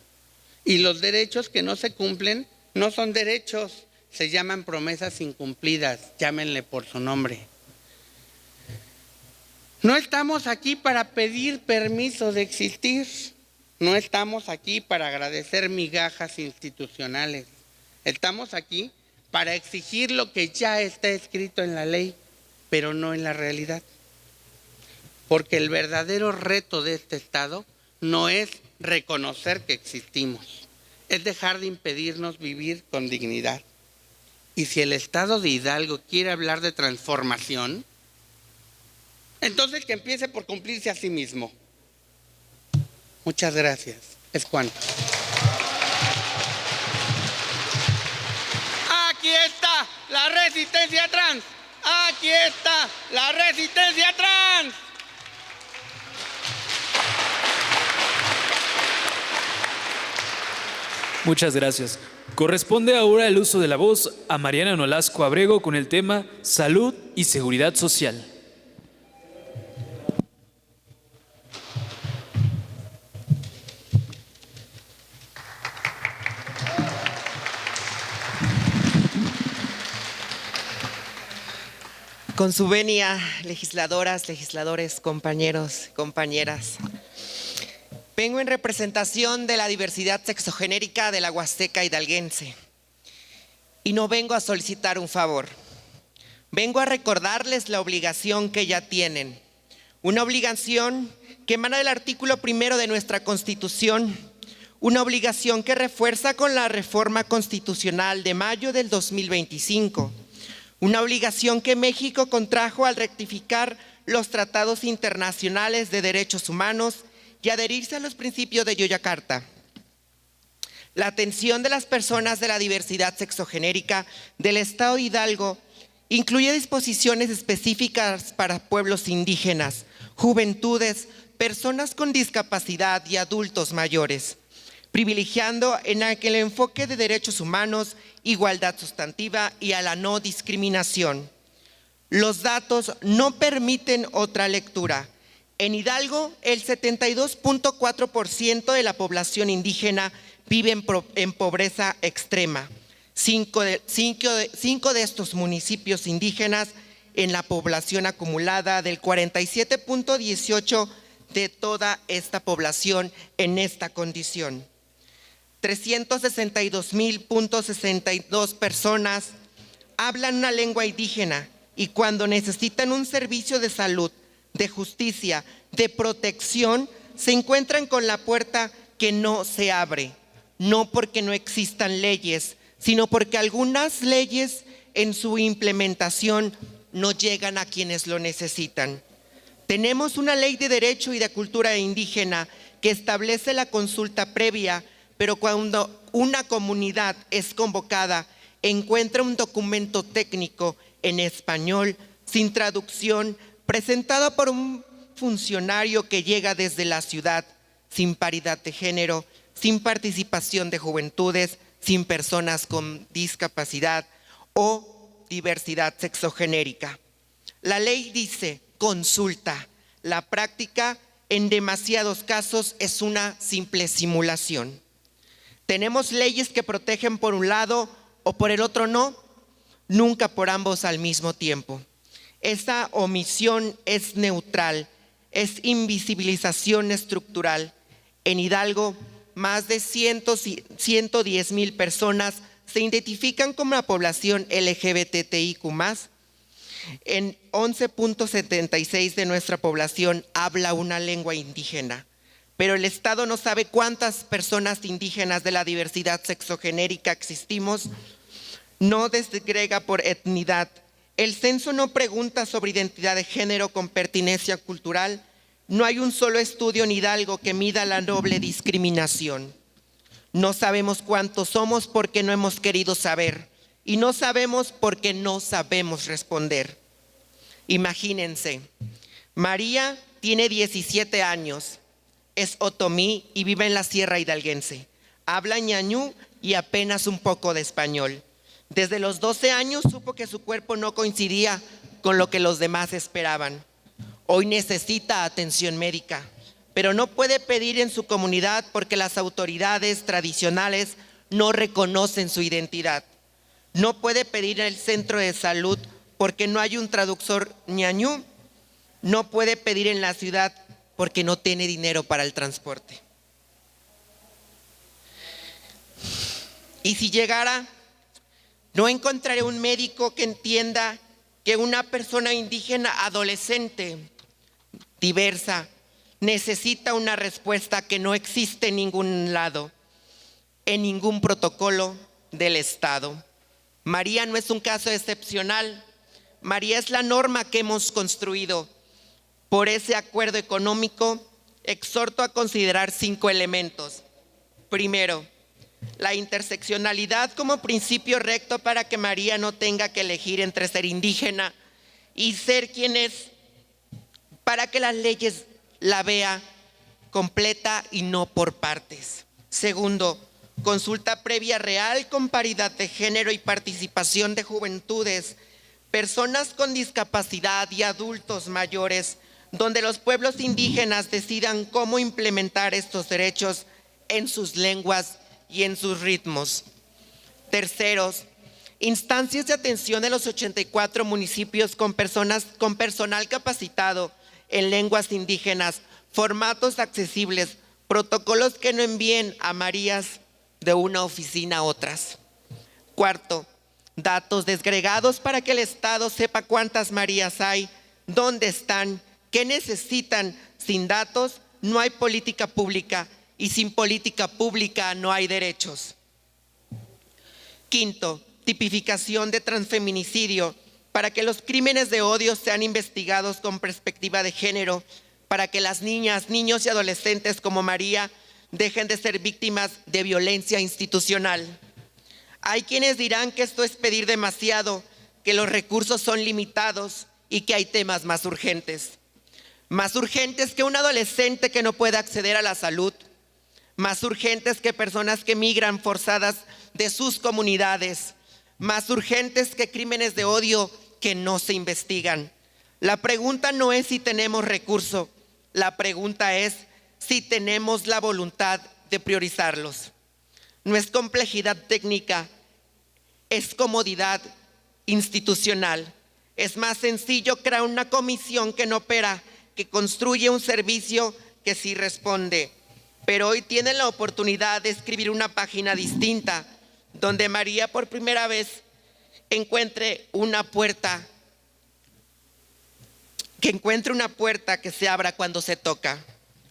Y los derechos que no se cumplen no son derechos, se llaman promesas incumplidas, llámenle por su nombre. No estamos aquí para pedir permiso de existir, no estamos aquí para agradecer migajas institucionales, estamos aquí para exigir lo que ya está escrito en la ley, pero no en la realidad. porque el verdadero reto de este Estado no es reconocer que existimos, es dejar de impedirnos vivir con dignidad. Y si el Estado de Hidalgo quiere hablar de transformación, entonces que empiece por cumplirse a sí mismo. Muchas gracias. Es cuanto. Aquí está la resistencia trans. Aquí está la resistencia trans. Muchas gracias. Corresponde ahora el uso de la voz a Mariana Nolasco Abrego con el tema Salud y Seguridad Social. Con su venia, legisladoras, legisladores, compañeros, compañeras. Vengo en representación de la diversidad sexogenérica de la Huasteca hidalguense. Y no vengo a solicitar un favor. Vengo a recordarles la obligación que ya tienen. Una obligación que emana del artículo 1 de nuestra Constitución. Una obligación que refuerza con la reforma constitucional de mayo del 2025. Una obligación que México contrajo al rectificar los tratados internacionales de derechos humanos y adherirse a los principios de Yakarta. La atención de las personas de la diversidad sexogenérica del Estado de Hidalgo incluye disposiciones específicas para pueblos indígenas, juventudes, personas con discapacidad y adultos mayores, privilegiando en aquel enfoque de derechos humanos, igualdad sustantiva y a la no discriminación. Los datos no permiten otra lectura. En Hidalgo, el 72.4% de la población indígena vive en pobreza extrema. Cinco de estos municipios indígenas en la población acumulada del 47.18% de toda esta población en esta condición. 362.062 personas hablan una lengua indígena y cuando necesitan un servicio de salud, de justicia, de protección, se encuentran con la puerta que no se abre, no porque no existan leyes, sino porque algunas leyes en su implementación no llegan a quienes lo necesitan. Tenemos una ley de derecho y de cultura indígena que establece la consulta previa, pero cuando una comunidad es convocada, encuentra un documento técnico en español, sin traducción, presentado por un funcionario que llega desde la ciudad, sin paridad de género, sin participación de juventudes, sin personas con discapacidad o diversidad sexogenérica. La ley dice consulta. La práctica en demasiados casos es una simple simulación. Tenemos leyes que protegen por un lado o por el otro no, nunca por ambos al mismo tiempo. Esta omisión es neutral, es invisibilización estructural. En Hidalgo, más de 110,000 personas se identifican como la población LGBTIQ+. En 11.76% de nuestra población habla una lengua indígena, pero el Estado no sabe cuántas personas indígenas de la diversidad sexogenérica existimos, no desgrega por etnidad. El censo no pregunta sobre identidad de género con pertinencia cultural. No hay un solo estudio en Hidalgo que mida la doble discriminación. No sabemos cuántos somos porque no hemos querido saber. Y no sabemos porque no sabemos responder. Imagínense, María tiene 17 años, es otomí y vive en la Sierra Hidalguense. Habla ñañú y apenas un poco de español. Desde los 12 años supo que su cuerpo no coincidía con lo que los demás esperaban. Hoy necesita atención médica, pero no puede pedir en su comunidad porque las autoridades tradicionales no reconocen su identidad. No puede pedir en el centro de salud porque no hay un traductor ñañú. No puede pedir en la ciudad porque no tiene dinero para el transporte. Y si llegara, no encontraré un médico que entienda que una persona indígena adolescente diversa, necesita una respuesta que no existe en ningún lado, en ningún protocolo del Estado. María no es un caso excepcional. María es la norma que hemos construido. Por ese acuerdo económico, exhorto a considerar 5 elementos. Primero, la interseccionalidad como principio recto para que María no tenga que elegir entre ser indígena y ser quien es, para que las leyes la vean completa y no por partes. Segundo, consulta previa real con paridad de género y participación de juventudes, personas con discapacidad y adultos mayores, donde los pueblos indígenas decidan cómo implementar estos derechos en sus lenguas y en sus ritmos. Terceros, instancias de atención de los 84 municipios con personal capacitado en lenguas indígenas, formatos accesibles, protocolos que no envíen a Marías de una oficina a otras. Cuarto, datos desgregados para que el Estado sepa cuántas Marías hay, dónde están, qué necesitan. Sin datos no hay política pública y sin política pública no hay derechos. Quinto, tipificación de transfeminicidio para que los crímenes de odio sean investigados con perspectiva de género, para que las niñas, niños y adolescentes como María dejen de ser víctimas de violencia institucional. Hay quienes dirán que esto es pedir demasiado, que los recursos son limitados y que hay temas más urgentes. Más urgentes que un adolescente que no puede acceder a la salud, más urgentes que personas que migran forzadas de sus comunidades, más urgentes que crímenes de odio que no se investigan. La pregunta no es si tenemos recursos, la pregunta es si tenemos la voluntad de priorizarlos. No es complejidad técnica, es comodidad institucional. Es más sencillo crear una comisión que no opera, que construye un servicio que sí responde. Pero hoy tienen la oportunidad de escribir una página distinta, donde María por primera vez encuentre una puerta que se abra cuando se toca.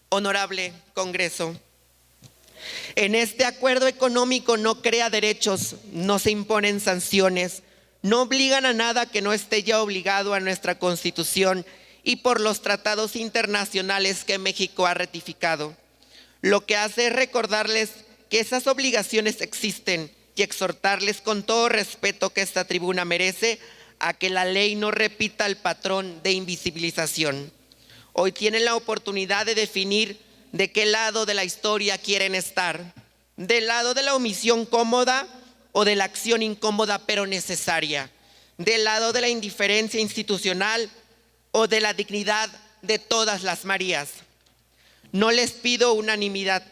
Honorable Congreso, en este acuerdo económico no crea derechos, no se imponen sanciones, no obligan a nada que no esté ya obligado a nuestra Constitución y por los tratados internacionales que México ha ratificado. Lo que hace es recordarles que esas obligaciones existen y exhortarles con todo respeto que esta tribuna merece a que la ley no repita el patrón de invisibilización. Hoy tienen la oportunidad de definir de qué lado de la historia quieren estar, del lado de la omisión cómoda o de la acción incómoda pero necesaria, del lado de la indiferencia institucional o de la dignidad de todas las Marías. No les pido unanimidad,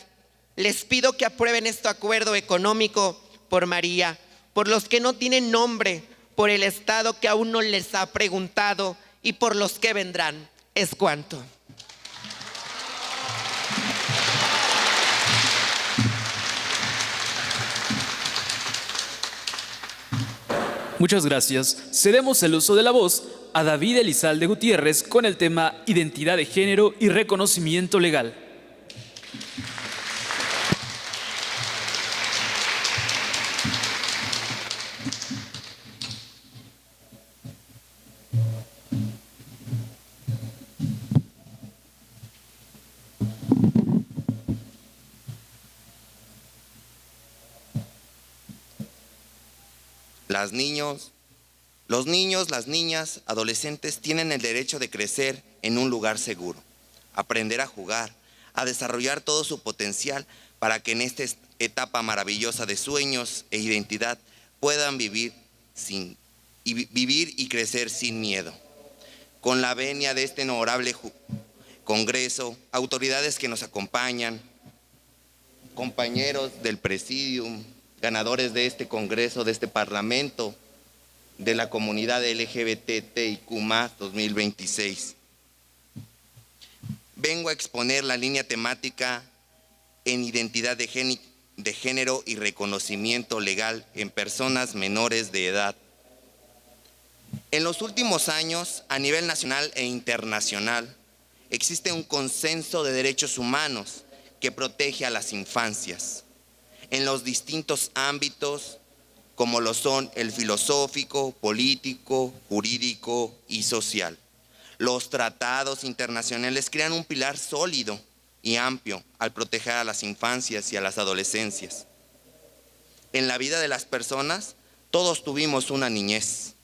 les pido que aprueben este acuerdo económico por María, por los que no tienen nombre, por el Estado que aún no les ha preguntado y por los que vendrán. Es cuanto. Muchas gracias. Cedemos el uso de la voz a David Elizalde Gutiérrez con el tema Identidad de Género y Reconocimiento Legal. Los niños, las niñas, adolescentes tienen el derecho de crecer en un lugar seguro, aprender a jugar, a desarrollar todo su potencial para que en esta etapa maravillosa de sueños e identidad puedan vivir y crecer sin miedo. Con la venia de este honorable Congreso, autoridades que nos acompañan, compañeros del Presidium, ganadores de este Congreso, de este Parlamento, de la comunidad LGBTIQ+ 2026. Vengo a exponer la línea temática en identidad de género y reconocimiento legal en personas menores de edad. En los últimos años, a nivel nacional e internacional, existe un consenso de derechos humanos que protege a las infancias en los distintos ámbitos como lo son el filosófico, político, jurídico y social. Los tratados internacionales crean un pilar sólido y amplio al proteger a las infancias y a las adolescencias. En la vida de las personas, todos tuvimos una niñez,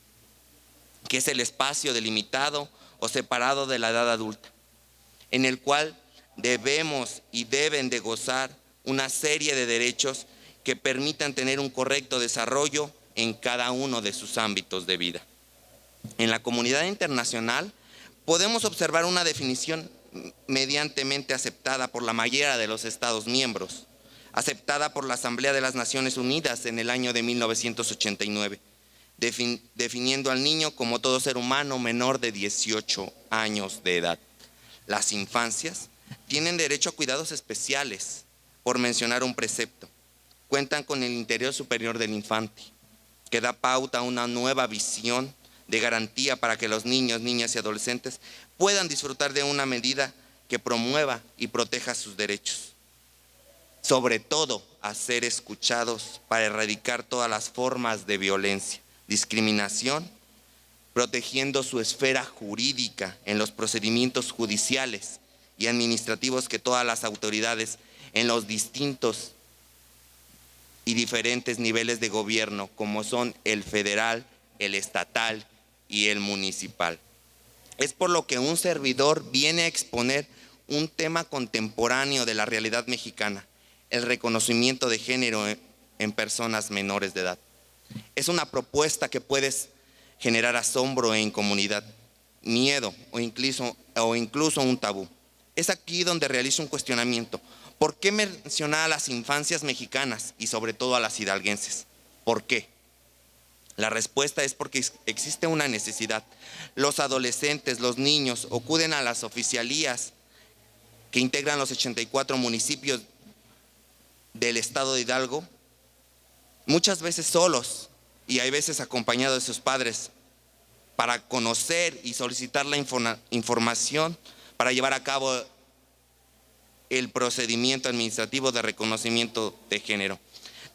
que es el espacio delimitado o separado de la edad adulta, en el cual debemos y deben de gozar una serie de derechos que permitan tener un correcto desarrollo en cada uno de sus ámbitos de vida. En la comunidad internacional podemos observar una definición mediantemente aceptada por la mayoría de los Estados miembros, aceptada por la Asamblea de las Naciones Unidas en el año de 1989, definiendo al niño como todo ser humano menor de 18 años de edad. Las infancias tienen derecho a cuidados especiales, por mencionar un precepto. Cuentan con el interior superior del infante, que da pauta a una nueva visión de garantía para que los niños, niñas y adolescentes puedan disfrutar de una medida que promueva y proteja sus derechos. Sobre todo, a ser escuchados para erradicar todas las formas de violencia, discriminación, protegiendo su esfera jurídica en los procedimientos judiciales y administrativos que todas las autoridades en los distintos y diferentes niveles de gobierno, como son el federal, el estatal y el municipal. Es por lo que un servidor viene a exponer un tema contemporáneo de la realidad mexicana, el reconocimiento de género en personas menores de edad. Es una propuesta que puede generar asombro en comunidad, miedo o incluso un tabú. Es aquí donde realizo un cuestionamiento. ¿Por qué mencionar a las infancias mexicanas y sobre todo a las hidalguenses? ¿Por qué? La respuesta es porque existe una necesidad. Los adolescentes, los niños acuden a las oficialías que integran los 84 municipios del estado de Hidalgo, muchas veces solos y hay veces acompañados de sus padres, para conocer y solicitar la información para llevar a cabo el procedimiento administrativo de reconocimiento de género.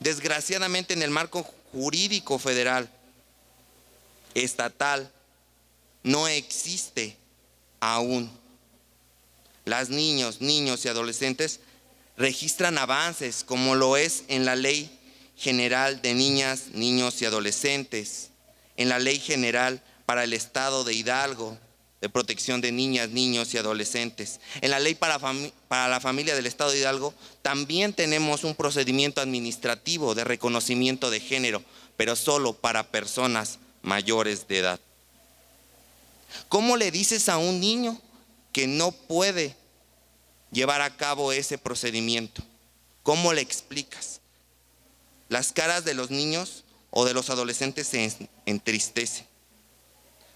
Desgraciadamente, en el marco jurídico federal, estatal, no existe aún. Las niños y adolescentes registran avances, como lo es en la Ley General de Niñas, Niños y Adolescentes, en la Ley General para el Estado de Hidalgo, de protección de niñas, niños y adolescentes. En la ley para la familia del Estado de Hidalgo también tenemos un procedimiento administrativo de reconocimiento de género, pero solo para personas mayores de edad. ¿Cómo le dices a un niño que no puede llevar a cabo ese procedimiento? ¿Cómo le explicas? Las caras de los niños o de los adolescentes se entristecen.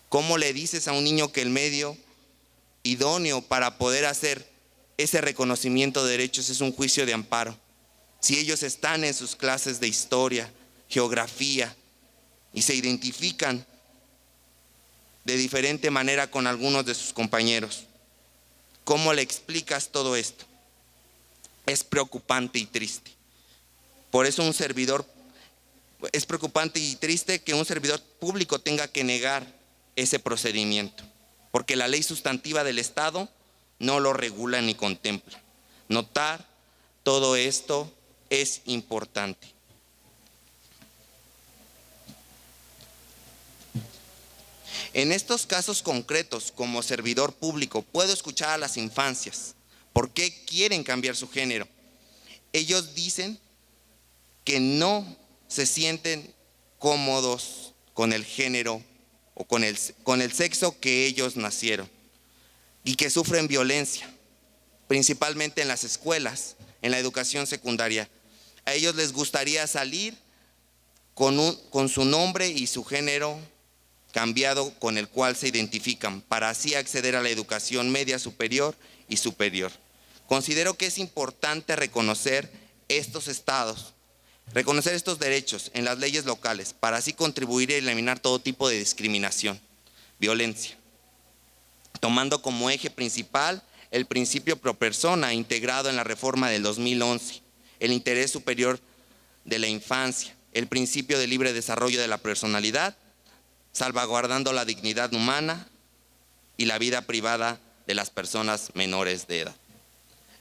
¿Cómo le dices a un niño que el medio idóneo para poder hacer ese reconocimiento de derechos es un juicio de amparo? Si ellos están en sus clases de historia, geografía y se identifican de diferente manera con algunos de sus compañeros, ¿cómo le explicas todo esto? Es preocupante y triste. Por eso es preocupante y triste que un servidor público tenga que negar ese procedimiento, porque la ley sustantiva del Estado no lo regula ni contempla. Notar todo esto es importante. En estos casos concretos, como servidor público, puedo escuchar a las infancias. ¿Por qué quieren cambiar su género? Ellos dicen que no se sienten cómodos con el género o con el sexo que ellos nacieron y que sufren violencia, principalmente en las escuelas, en la educación secundaria. A ellos les gustaría salir con su nombre y su género cambiado con el cual se identifican, para así acceder a la educación media superior y superior. Considero que es importante reconocer estos estados, reconocer estos derechos en las leyes locales, para así contribuir a eliminar todo tipo de discriminación, violencia. tomando como eje principal el principio pro persona integrado en la reforma del 2011, el interés superior de la infancia, el principio de libre desarrollo de la personalidad, salvaguardando la dignidad humana y la vida privada de las personas menores de edad.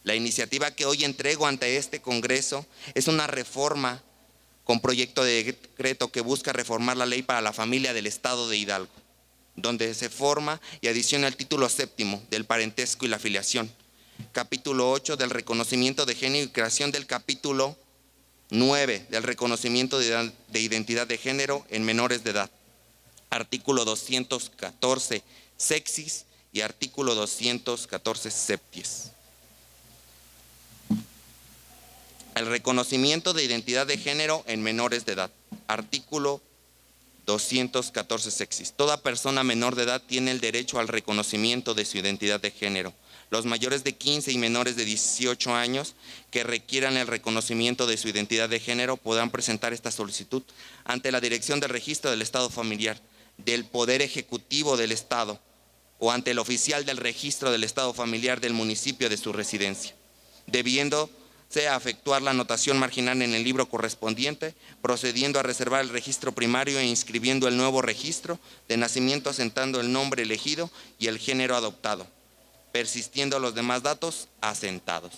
La iniciativa que hoy entrego ante este Congreso es una reforma con proyecto de decreto que busca reformar la ley para la familia del Estado de Hidalgo, donde se forma y adiciona el título 7º del parentesco y la filiación, capítulo 8 del reconocimiento de género y creación del capítulo 9 del reconocimiento de identidad de género en menores de edad, artículo 214 sexis y artículo 214 septies. El reconocimiento de identidad de género en menores de edad, artículo 214 sexis. Toda persona menor de edad tiene el derecho al reconocimiento de su identidad de género. Los mayores de 15 y menores de 18 años que requieran el reconocimiento de su identidad de género podrán presentar esta solicitud ante la Dirección del Registro del Estado Familiar, del Poder Ejecutivo del Estado o ante el oficial del Registro del Estado Familiar del municipio de su residencia, debiéndose a efectuar la anotación marginal en el libro correspondiente, procediendo a reservar el registro primario e inscribiendo el nuevo registro de nacimiento asentando el nombre elegido y el género adoptado, persistiendo los demás datos asentados.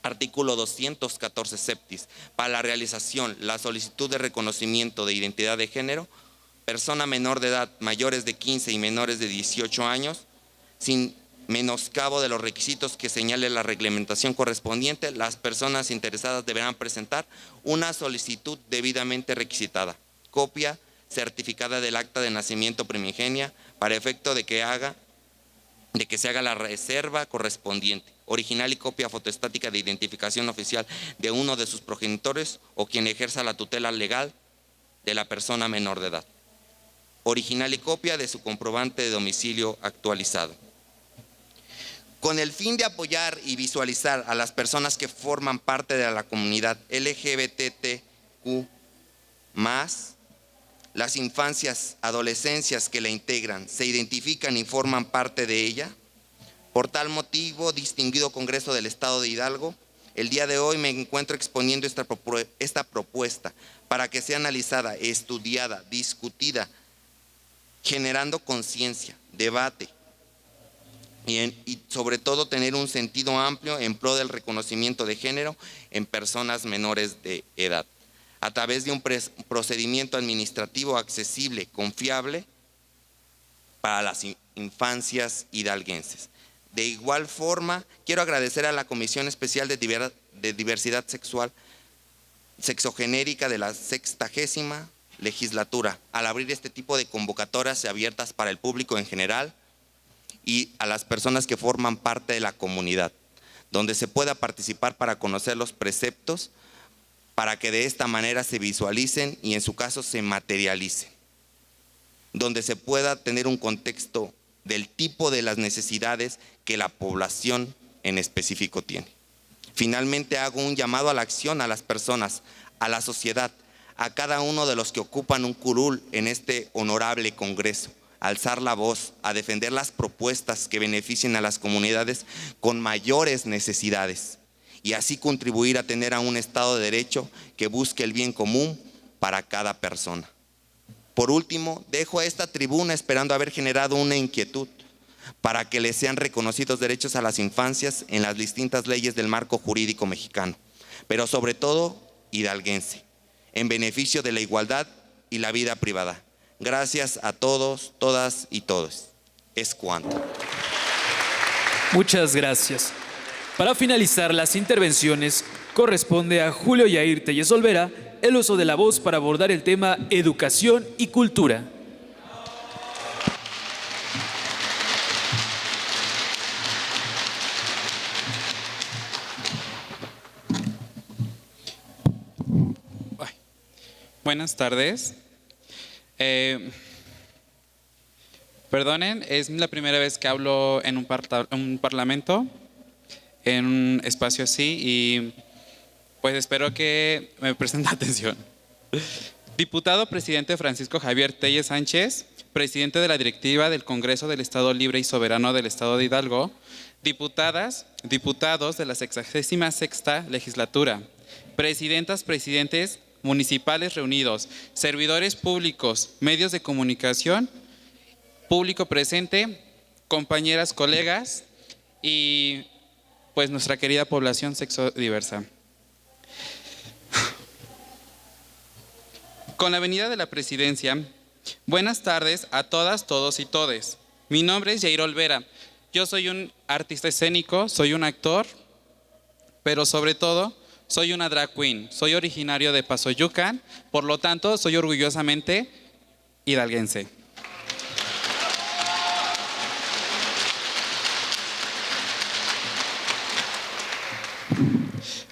Artículo 214 septis. Para la realización, la solicitud de reconocimiento de identidad de género, persona menor de edad, mayores de 15 y menores de 18 años, sin menoscabo de los requisitos que señale la reglamentación correspondiente, las personas interesadas deberán presentar una solicitud debidamente requisitada, copia certificada del acta de nacimiento primigenia para efecto de que se haga la reserva correspondiente, original y copia fotostática de identificación oficial de uno de sus progenitores o quien ejerza la tutela legal de la persona menor de edad, original y copia de su comprobante de domicilio actualizado. Con el fin de apoyar y visualizar a las personas que forman parte de la comunidad LGBTQ+, las infancias, adolescencias que la integran, se identifican y forman parte de ella. Por tal motivo, distinguido Congreso del Estado de Hidalgo, el día de hoy me encuentro exponiendo esta propuesta para que sea analizada, estudiada, discutida, generando conciencia, debate, y sobre todo tener un sentido amplio en pro del reconocimiento de género en personas menores de edad, a través de un procedimiento administrativo accesible, confiable para las infancias hidalguenses. De igual forma, quiero agradecer a la Comisión Especial de Diversidad Sexual Sexogenérica de la 60ª legislatura, al abrir este tipo de convocatorias abiertas para el público en general y a las personas que forman parte de la comunidad, donde se pueda participar para conocer los preceptos, para que de esta manera se visualicen y en su caso se materialicen, donde se pueda tener un contexto del tipo de las necesidades que la población en específico tiene. Finalmente hago un llamado a la acción a las personas, a la sociedad, a cada uno de los que ocupan un curul en este honorable Congreso, a alzar la voz, a defender las propuestas que beneficien a las comunidades con mayores necesidades y así contribuir a tener a un Estado de Derecho que busque el bien común para cada persona. Por último, dejo esta tribuna esperando haber generado una inquietud para que les sean reconocidos derechos a las infancias en las distintas leyes del marco jurídico mexicano, pero sobre todo hidalguense, en beneficio de la igualdad y la vida privada. Gracias a todos, todas y todos. Es cuanto. Muchas gracias. Para finalizar las intervenciones, corresponde a Julio Yair Telles Olvera el uso de la voz para abordar el tema educación y cultura. Buenas tardes. Perdonen, es la primera vez que hablo en un parlamento, en un espacio así, y pues espero que me presten atención. Diputado presidente Francisco Javier Telles Sánchez, presidente de la directiva del Congreso del Estado Libre y Soberano del Estado de Hidalgo, diputadas, diputados de la 66ª legislatura, presidentas, presidentes municipales reunidos, servidores públicos, medios de comunicación, público presente, compañeras, colegas y pues nuestra querida población sexodiversa. Con la venida de la presidencia, buenas tardes a todas, todos y todes. Mi nombre es Jair Olvera. Yo soy un artista escénico, soy un actor, pero sobre todo soy una drag queen. Soy originario de Pasoyucan, por lo tanto soy orgullosamente hidalguense.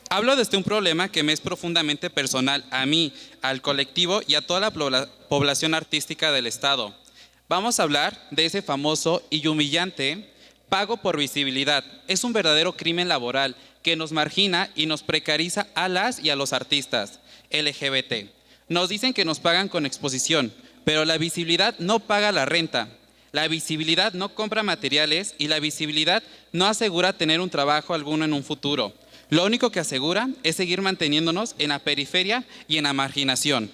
Hablo desde un problema que me es profundamente personal a mí, al colectivo y a toda la población artística del Estado. Vamos a hablar de ese famoso y humillante pago por visibilidad. Es un verdadero crimen laboral que nos margina y nos precariza a las y a los artistas LGBT. Nos dicen que nos pagan con exposición, pero la visibilidad no paga la renta. La visibilidad no compra materiales y la visibilidad no asegura tener un trabajo alguno en un futuro. Lo único que asegura es seguir manteniéndonos en la periferia y en la marginación.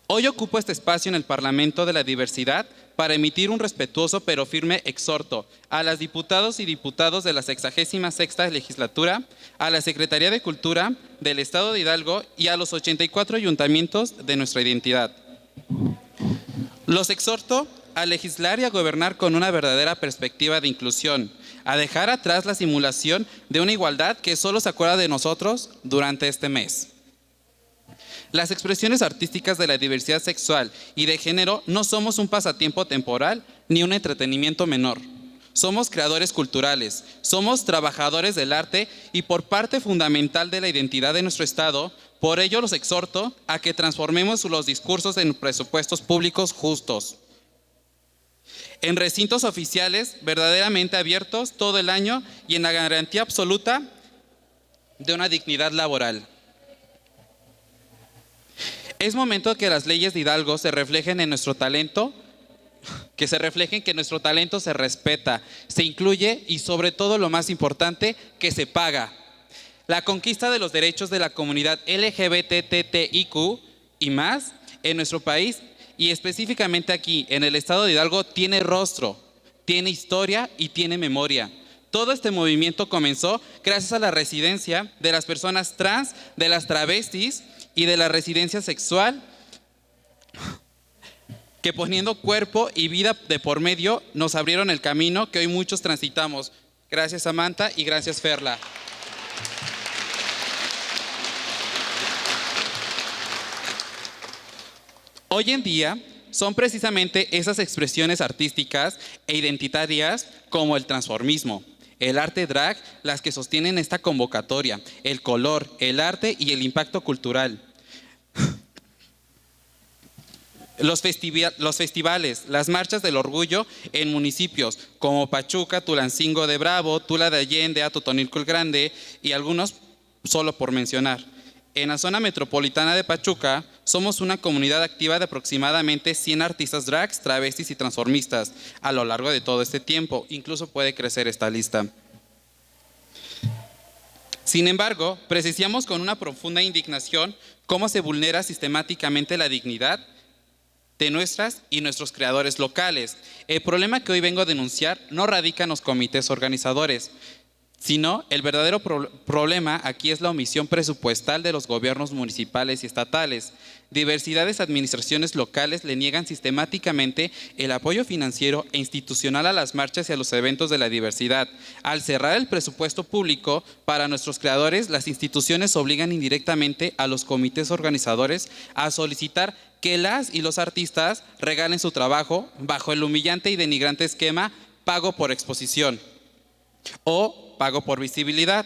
Hoy ocupo este espacio en el Parlamento de la Diversidad para emitir un respetuoso pero firme exhorto a las diputados y diputados de la 66ª legislatura, a la Secretaría de Cultura del Estado de Hidalgo y a los 84 ayuntamientos de nuestra identidad. Los exhorto a legislar y a gobernar con una verdadera perspectiva de inclusión, a dejar atrás la simulación de una igualdad que solo se acuerda de nosotros durante este mes. Las expresiones artísticas de la diversidad sexual y de género no somos un pasatiempo temporal ni un entretenimiento menor. Somos creadores culturales, somos trabajadores del arte y por parte fundamental de la identidad de nuestro Estado, por ello los exhorto a que transformemos los discursos en presupuestos públicos justos, en recintos oficiales verdaderamente abiertos todo el año y en la garantía absoluta de una dignidad laboral. Es momento que las leyes de Hidalgo se reflejen en nuestro talento, que nuestro talento se respeta, se incluye y sobre todo lo más importante, que se paga. La conquista de los derechos de la comunidad LGBTTIQ y más en nuestro país y específicamente aquí en el Estado de Hidalgo tiene rostro, tiene historia y tiene memoria. Todo este movimiento comenzó gracias a la residencia de las personas trans, de las travestis y de la residencia sexual, que poniendo cuerpo y vida de por medio nos abrieron el camino que hoy muchos transitamos. Gracias Samantha y gracias Ferla. Hoy en día son precisamente esas expresiones artísticas e identitarias como el transformismo, el arte drag, las que sostienen esta convocatoria, el color, el arte y el impacto cultural. Los festivales, las marchas del orgullo en municipios como Pachuca, Tulancingo de Bravo, Tula de Allende, Atotonilco el Grande y algunos solo por mencionar. En la zona metropolitana de Pachuca somos una comunidad activa de aproximadamente 100 artistas drags, travestis y transformistas a lo largo de todo este tiempo. Incluso puede crecer esta lista. Sin embargo, presenciamos con una profunda indignación cómo se vulnera sistemáticamente la dignidad de nuestras y nuestros creadores locales. El problema que hoy vengo a denunciar no radica en los comités organizadores, sino el verdadero problema aquí es la omisión presupuestal de los gobiernos municipales y estatales. Diversidades administraciones locales le niegan sistemáticamente el apoyo financiero e institucional a las marchas y a los eventos de la diversidad. Al cerrar el presupuesto público para nuestros creadores, las instituciones obligan indirectamente a los comités organizadores a solicitar que las y los artistas regalen su trabajo bajo el humillante y denigrante esquema pago por exposición o pago por visibilidad.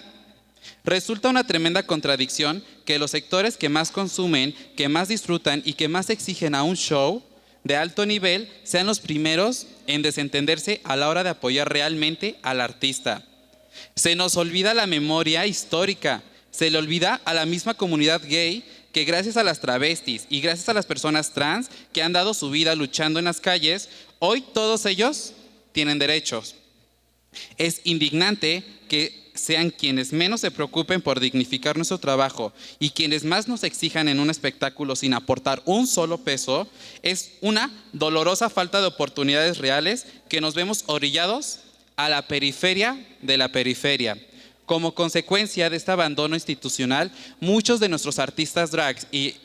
Resulta una tremenda contradicción que los sectores que más consumen, que más disfrutan y que más exigen a un show de alto nivel sean los primeros en desentenderse a la hora de apoyar realmente al artista. Se nos olvida la memoria histórica, se le olvida a la misma comunidad gay que gracias a las travestis y gracias a las personas trans que han dado su vida luchando en las calles, hoy todos ellos tienen derechos. Es indignante que sean quienes menos se preocupen por dignificar nuestro trabajo y quienes más nos exijan en un espectáculo sin aportar un solo peso. Es una dolorosa falta de oportunidades reales que nos vemos orillados a la periferia de la periferia. Como consecuencia de este abandono institucional, muchos de nuestros artistas drags y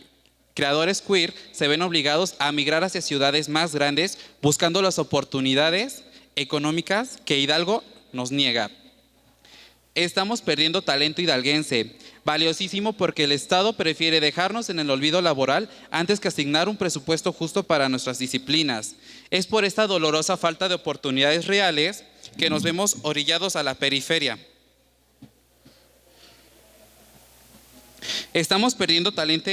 creadores queer se ven obligados a migrar hacia ciudades más grandes buscando las oportunidades económicas que Hidalgo nos niega. Estamos perdiendo talento hidalguense, valiosísimo porque el Estado prefiere dejarnos en el olvido laboral antes que asignar un presupuesto justo para nuestras disciplinas. Es por esta dolorosa falta de oportunidades reales que nos vemos orillados a la periferia. Estamos perdiendo talento.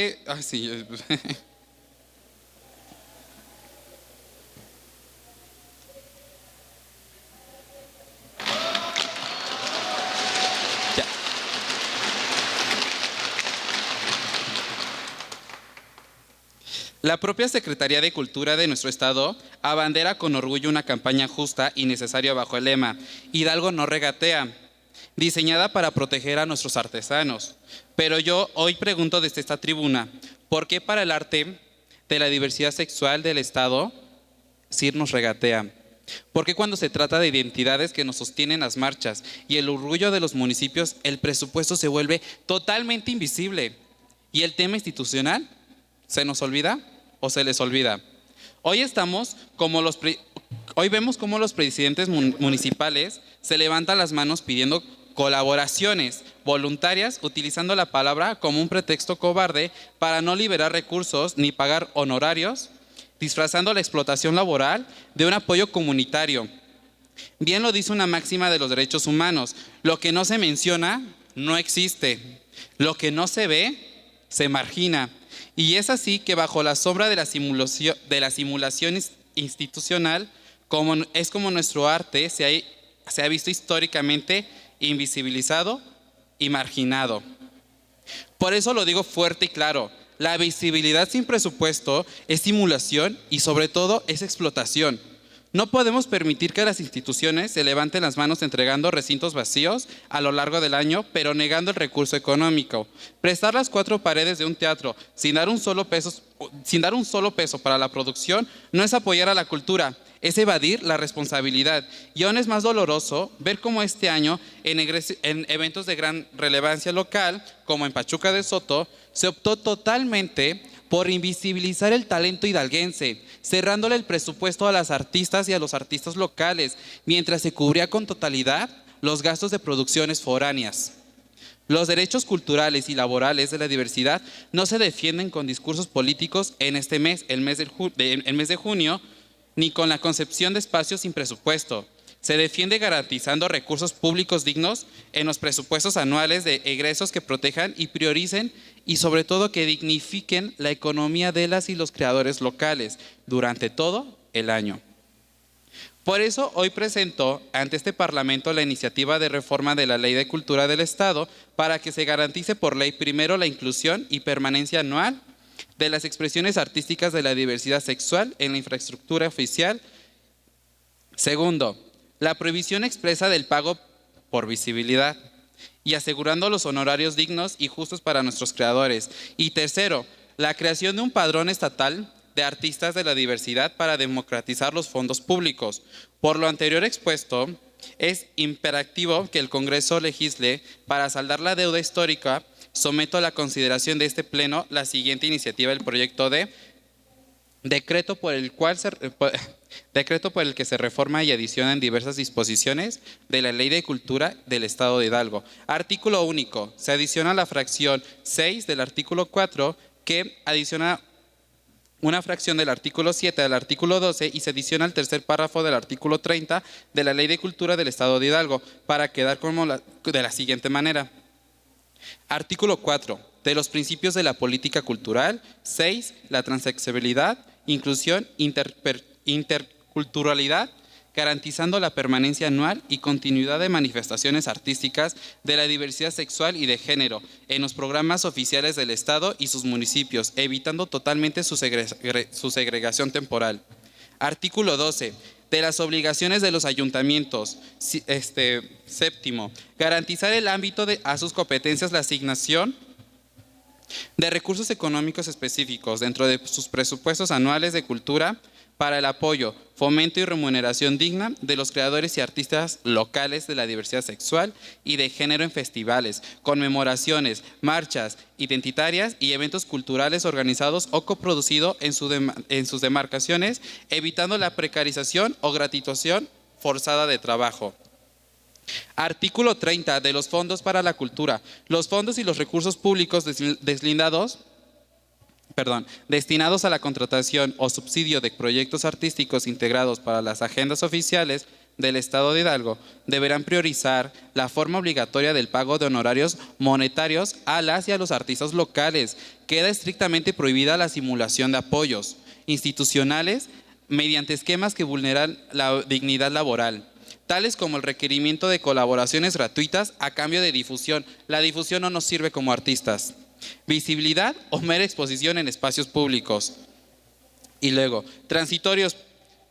La propia Secretaría de Cultura de nuestro estado abandera con orgullo una campaña justa y necesaria bajo el lema Hidalgo no regatea, diseñada para proteger a nuestros artesanos. Pero yo hoy pregunto desde esta tribuna, ¿por qué para el arte de la diversidad sexual del estado sí nos regatea? ¿Por qué cuando se trata de identidades que nos sostienen las marchas y el orgullo de los municipios, el presupuesto se vuelve totalmente invisible? ¿Y el tema institucional se nos olvida o se les olvida? Hoy vemos cómo los presidentes municipales se levantan las manos pidiendo colaboraciones voluntarias, utilizando la palabra como un pretexto cobarde para no liberar recursos ni pagar honorarios, disfrazando la explotación laboral de un apoyo comunitario. Bien lo dice una máxima de los derechos humanos: lo que no se menciona no existe, lo que no se ve se margina. Y es así que bajo la sombra de la simulación institucional, como nuestro arte se ha visto históricamente invisibilizado y marginado. Por eso lo digo fuerte y claro: la visibilidad sin presupuesto es simulación y sobre todo es explotación. No podemos permitir que las instituciones se levanten las manos entregando recintos vacíos a lo largo del año, pero negando el recurso económico. Prestar las cuatro paredes de un teatro sin dar un solo peso para la producción no es apoyar a la cultura, es evadir la responsabilidad. Y aún es más doloroso ver cómo este año en eventos de gran relevancia local, como en Pachuca de Soto, se optó totalmente por invisibilizar el talento hidalguense, cerrándole el presupuesto a las artistas y a los artistas locales, mientras se cubría con totalidad los gastos de producciones foráneas. Los derechos culturales y laborales de la diversidad no se defienden con discursos políticos en este mes, el mes de junio, ni con la concepción de espacios sin presupuesto. Se defiende garantizando recursos públicos dignos en los presupuestos anuales de egresos que protejan y prioricen y sobre todo que dignifiquen la economía de las y los creadores locales durante todo el año. Por eso hoy presento ante este Parlamento la iniciativa de reforma de la Ley de Cultura del Estado para que se garantice por ley primero la inclusión y permanencia anual de las expresiones artísticas de la diversidad sexual en la infraestructura oficial. Segundo, la prohibición expresa del pago por visibilidad y asegurando los honorarios dignos y justos para nuestros creadores. Y tercero, la creación de un padrón estatal de artistas de la diversidad para democratizar los fondos públicos. Por lo anterior expuesto, es imperativo que el Congreso legisle para saldar la deuda histórica. Someto a la consideración de este Pleno la siguiente iniciativa del proyecto de decreto por el que se reforma y adicionan diversas disposiciones de la Ley de Cultura del Estado de Hidalgo. Artículo único. Se adiciona la fracción 6 del artículo 4 que adiciona una fracción del artículo 7 del artículo 12 y se adiciona el tercer párrafo del artículo 30 de la Ley de Cultura del Estado de Hidalgo para quedar de la siguiente manera. Artículo 4. De los principios de la política cultural. 6. La transexualidad, inclusión, interculturalidad, garantizando la permanencia anual y continuidad de manifestaciones artísticas de la diversidad sexual y de género en los programas oficiales del Estado y sus municipios, evitando totalmente su segregación temporal. Artículo 12. De las obligaciones de los ayuntamientos. Séptimo, garantizar el ámbito a sus competencias la asignación de recursos económicos específicos dentro de sus presupuestos anuales de cultura para el apoyo, fomento y remuneración digna de los creadores y artistas locales de la diversidad sexual y de género en festivales, conmemoraciones, marchas identitarias y eventos culturales organizados o coproducidos en sus demarcaciones, evitando la precarización o gratuitación forzada de trabajo. Artículo 30 de los fondos para la cultura. Los fondos y los recursos públicos destinados a la contratación o subsidio de proyectos artísticos integrados para las agendas oficiales del Estado de Hidalgo deberán priorizar la forma obligatoria del pago de honorarios monetarios a las y a los artistas locales. Queda estrictamente prohibida la simulación de apoyos institucionales mediante esquemas que vulneran la dignidad laboral, tales como el requerimiento de colaboraciones gratuitas a cambio de difusión. La difusión no nos sirve como artistas. Visibilidad o mera exposición en espacios públicos. Y luego, transitorios.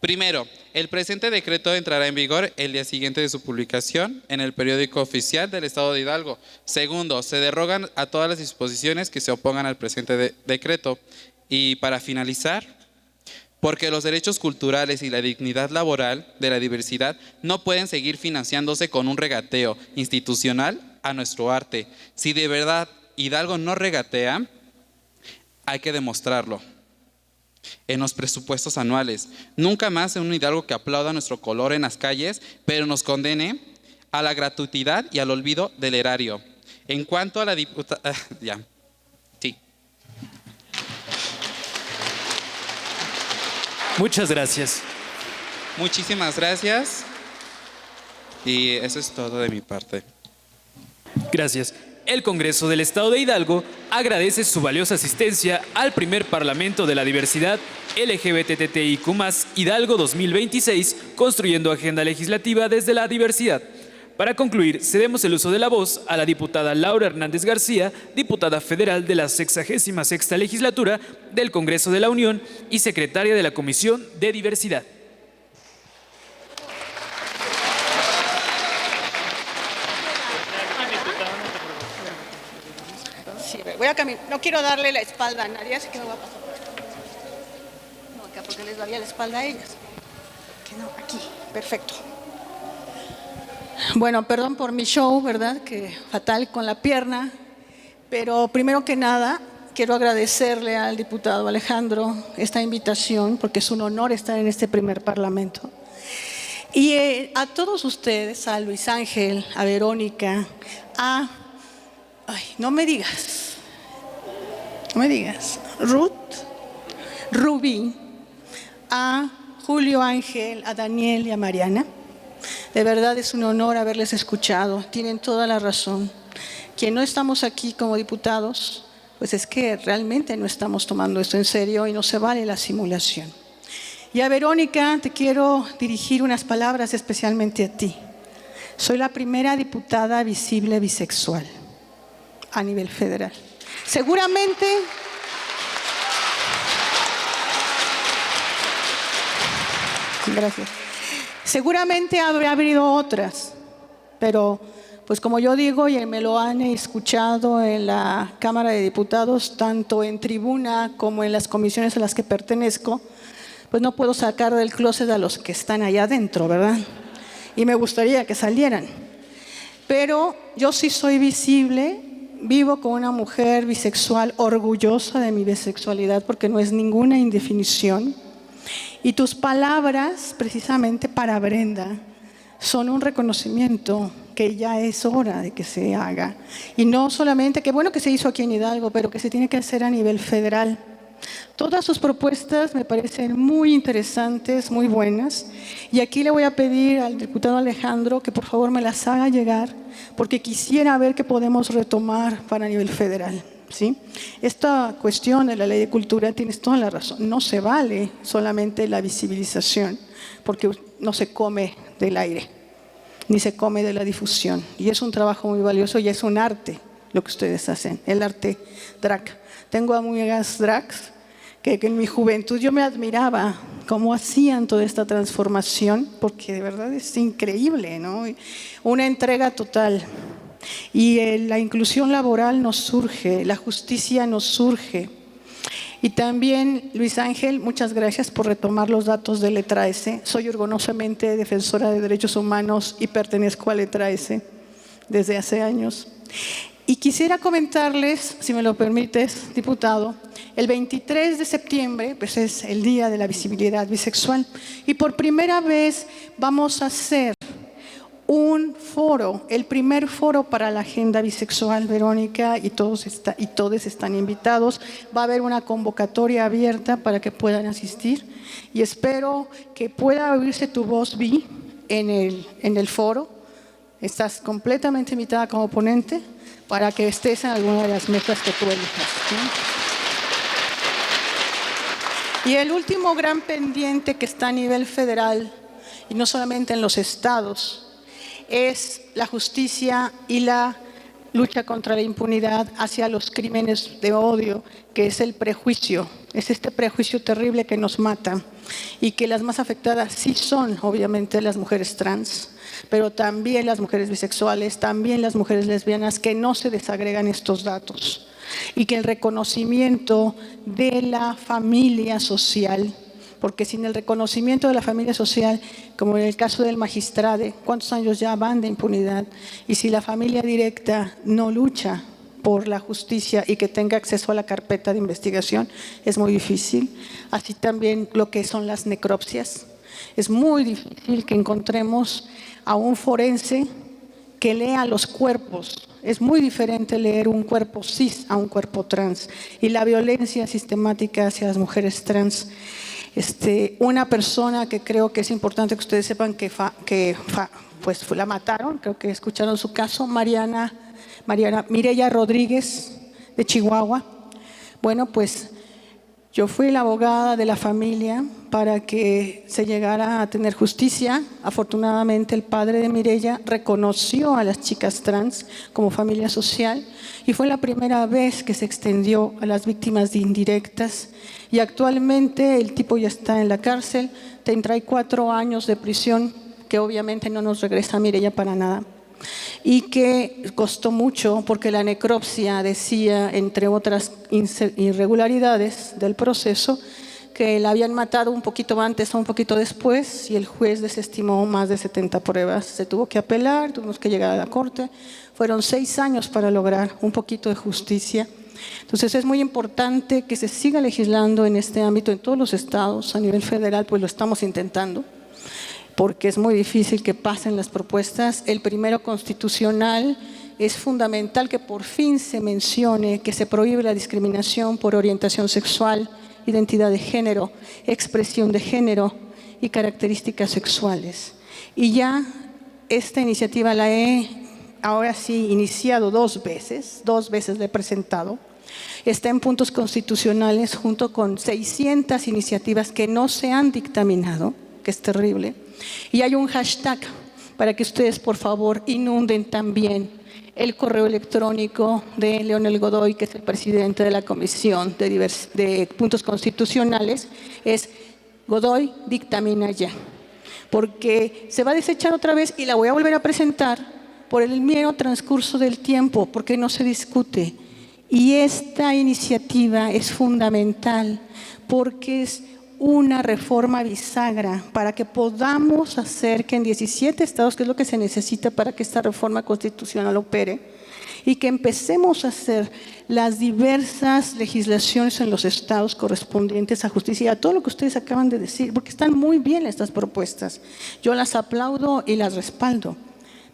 Primero, el presente decreto entrará en vigor el día siguiente de su publicación en el periódico oficial del Estado de Hidalgo. Segundo, se derogan a todas las disposiciones que se opongan al presente decreto. Y para finalizar, porque los derechos culturales y la dignidad laboral de la diversidad no pueden seguir financiándose con un regateo institucional a nuestro arte. Si de verdad Hidalgo no regatea, hay que demostrarlo en los presupuestos anuales. Nunca más un Hidalgo que aplauda nuestro color en las calles, pero nos condene a la gratuidad y al olvido del erario. En cuanto a la diputada... Sí. Muchas gracias. Muchísimas gracias. Y eso es todo de mi parte. Gracias. El Congreso del Estado de Hidalgo agradece su valiosa asistencia al primer Parlamento de la Diversidad LGBTTIQ+ Hidalgo 2026, construyendo agenda legislativa desde la diversidad. Para concluir, cedemos el uso de la voz a la diputada Laura Hernández García, diputada federal de la 66ª legislatura del Congreso de la Unión y secretaria de la Comisión de Diversidad. Sí, voy a caminar. No quiero darle la espalda a nadie, así que me voy a pasar por acá. No, acá porque les daría la espalda a ellas. Que no, aquí. Perfecto. Bueno, perdón por mi show, ¿verdad? Que fatal con la pierna. Pero primero que nada, quiero agradecerle al diputado Alejandro esta invitación, porque es un honor estar en este primer Parlamento. Y a todos ustedes, a Luis Ángel, a Verónica, no me digas, Ruth, Rubí, a Julio Ángel, a Daniel y a Mariana. De verdad es un honor haberles escuchado, tienen toda la razón. Quien no estamos aquí como diputados, pues es que realmente no estamos tomando esto en serio y no se vale la simulación. Y a Verónica te quiero dirigir unas palabras especialmente a ti. Soy la primera diputada visible bisexual a nivel federal. Seguramente gracias. Seguramente habrá habido otras, pero pues como yo digo y me lo han escuchado en la Cámara de Diputados, tanto en tribuna como en las comisiones a las que pertenezco, pues no puedo sacar del closet a los que están allá adentro, ¿verdad? Y me gustaría que salieran. Pero yo sí soy visible, vivo como una mujer bisexual, orgullosa de mi bisexualidad, porque no es ninguna indefinición. Y tus palabras, precisamente para Brenda, son un reconocimiento que ya es hora de que se haga. Y no solamente, que bueno que se hizo aquí en Hidalgo, pero que se tiene que hacer a nivel federal. Todas sus propuestas me parecen muy interesantes, muy buenas. Y aquí le voy a pedir al diputado Alejandro que por favor me las haga llegar, porque quisiera ver qué podemos retomar para nivel federal. ¿sí? Esta cuestión de la ley de cultura, tienes toda la razón, no se vale solamente la visibilización, porque no se come del aire, ni se come de la difusión. Y es un trabajo muy valioso y es un arte lo que ustedes hacen, el arte drag. Tengo amigas drags que en mi juventud yo me admiraba cómo hacían toda esta transformación, porque de verdad es increíble, ¿no? Una entrega total. Y la inclusión laboral nos surge, la justicia nos surge. Y también, Luis Ángel, muchas gracias por retomar los datos de Letra S. Soy orgullosamente defensora de derechos humanos y pertenezco a Letra S desde hace años. Y quisiera comentarles, si me lo permites, diputado, el 23 de septiembre pues es el Día de la Visibilidad Bisexual y por primera vez vamos a hacer un foro, el primer foro para la agenda bisexual, Verónica, y todos están invitados. Va a haber una convocatoria abierta para que puedan asistir y espero que pueda oírse tu voz, Vi, en el foro. Estás completamente invitada como ponente para que estés en alguna de las mesas que tú elijas, ¿sí? Y el último gran pendiente que está a nivel federal, y no solamente en los estados, es la justicia y la lucha contra la impunidad hacia los crímenes de odio, que es el prejuicio. Es este prejuicio terrible que nos mata y que las más afectadas sí son, obviamente, las mujeres trans, pero también las mujeres bisexuales, también las mujeres lesbianas, que no se desagregan estos datos. Y que el reconocimiento de la familia social, porque sin el reconocimiento de la familia social, como en el caso del magistrado, ¿cuántos años ya van de impunidad? Y si la familia directa no lucha por la justicia y que tenga acceso a la carpeta de investigación, es muy difícil. Así también lo que son las necropsias. Es muy difícil que encontremos a un forense que lea los cuerpos. Es muy diferente leer un cuerpo cis a un cuerpo trans. Y la violencia sistemática hacia las mujeres trans. Una persona que creo que es importante que ustedes sepan pues la mataron, creo que escucharon su caso, Mireya Rodríguez, de Chihuahua. Bueno, pues yo fui la abogada de la familia para que se llegara a tener justicia. Afortunadamente el padre de Mireya reconoció a las chicas trans como familia social y fue la primera vez que se extendió a las víctimas de indirectas. Y actualmente el tipo ya está en la cárcel, tendrá 4 años de prisión, que obviamente no nos regresa a Mireya para nada. Y que costó mucho porque la necropsia decía, entre otras irregularidades del proceso, que la habían matado un poquito antes o un poquito después y el juez desestimó más de 70 pruebas. Se tuvo que apelar, tuvimos que llegar a la corte. Fueron 6 años para lograr un poquito de justicia. Entonces es muy importante que se siga legislando en este ámbito en todos los estados. A nivel federal pues lo estamos intentando, porque es muy difícil que pasen las propuestas. El primero constitucional, es fundamental que por fin se mencione que se prohíbe la discriminación por orientación sexual, identidad de género, expresión de género y características sexuales. Y ya esta iniciativa la he ahora sí iniciado 2 veces, 2 veces la he presentado. Está en puntos constitucionales junto con 600 iniciativas que no se han dictaminado, que es terrible. Y hay un hashtag para que ustedes por favor inunden también el correo electrónico de Leonel Godoy, que es el presidente de la Comisión de Puntos Constitucionales, es Godoy dictamina ya, porque se va a desechar otra vez y la voy a volver a presentar por el mero transcurso del tiempo, porque no se discute. Y esta iniciativa es fundamental porque es una reforma bisagra para que podamos hacer que en 17 estados, que es lo que se necesita para que esta reforma constitucional opere, y que empecemos a hacer las diversas legislaciones en los estados correspondientes a justicia y a todo lo que ustedes acaban de decir, porque están muy bien estas propuestas. Yo las aplaudo y las respaldo,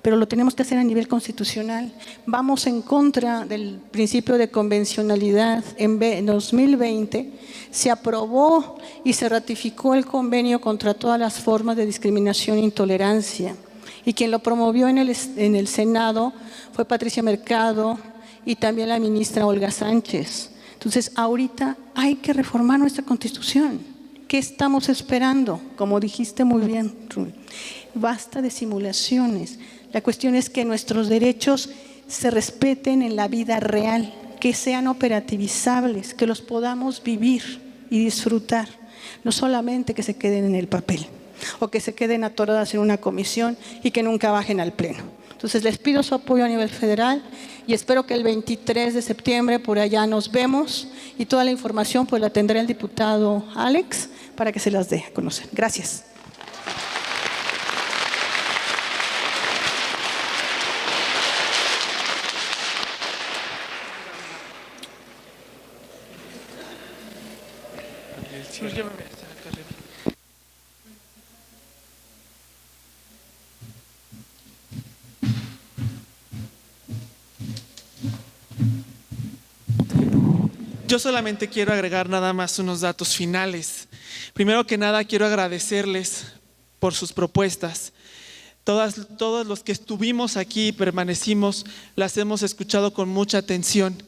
pero lo tenemos que hacer a nivel constitucional. Vamos en contra del principio de convencionalidad. En 2020 se aprobó y se ratificó el convenio contra todas las formas de discriminación e intolerancia. Y quien lo promovió en el Senado fue Patricia Mercado y también la ministra Olga Sánchez. Entonces, ahorita hay que reformar nuestra Constitución. ¿Qué estamos esperando? Como dijiste muy bien, Rubén, basta de simulaciones. La cuestión es que nuestros derechos se respeten en la vida real, que sean operativizables, que los podamos vivir y disfrutar, no solamente que se queden en el papel o que se queden atoradas en una comisión y que nunca bajen al pleno. Entonces les pido su apoyo a nivel federal y espero que el 23 de septiembre por allá nos vemos y toda la información pues la tendrá el diputado Alex para que se las dé a conocer. Gracias. Yo solamente quiero agregar nada más unos datos finales. Primero que nada, quiero agradecerles por sus propuestas. Todos los que estuvimos aquí y permanecimos, las hemos escuchado con mucha atención.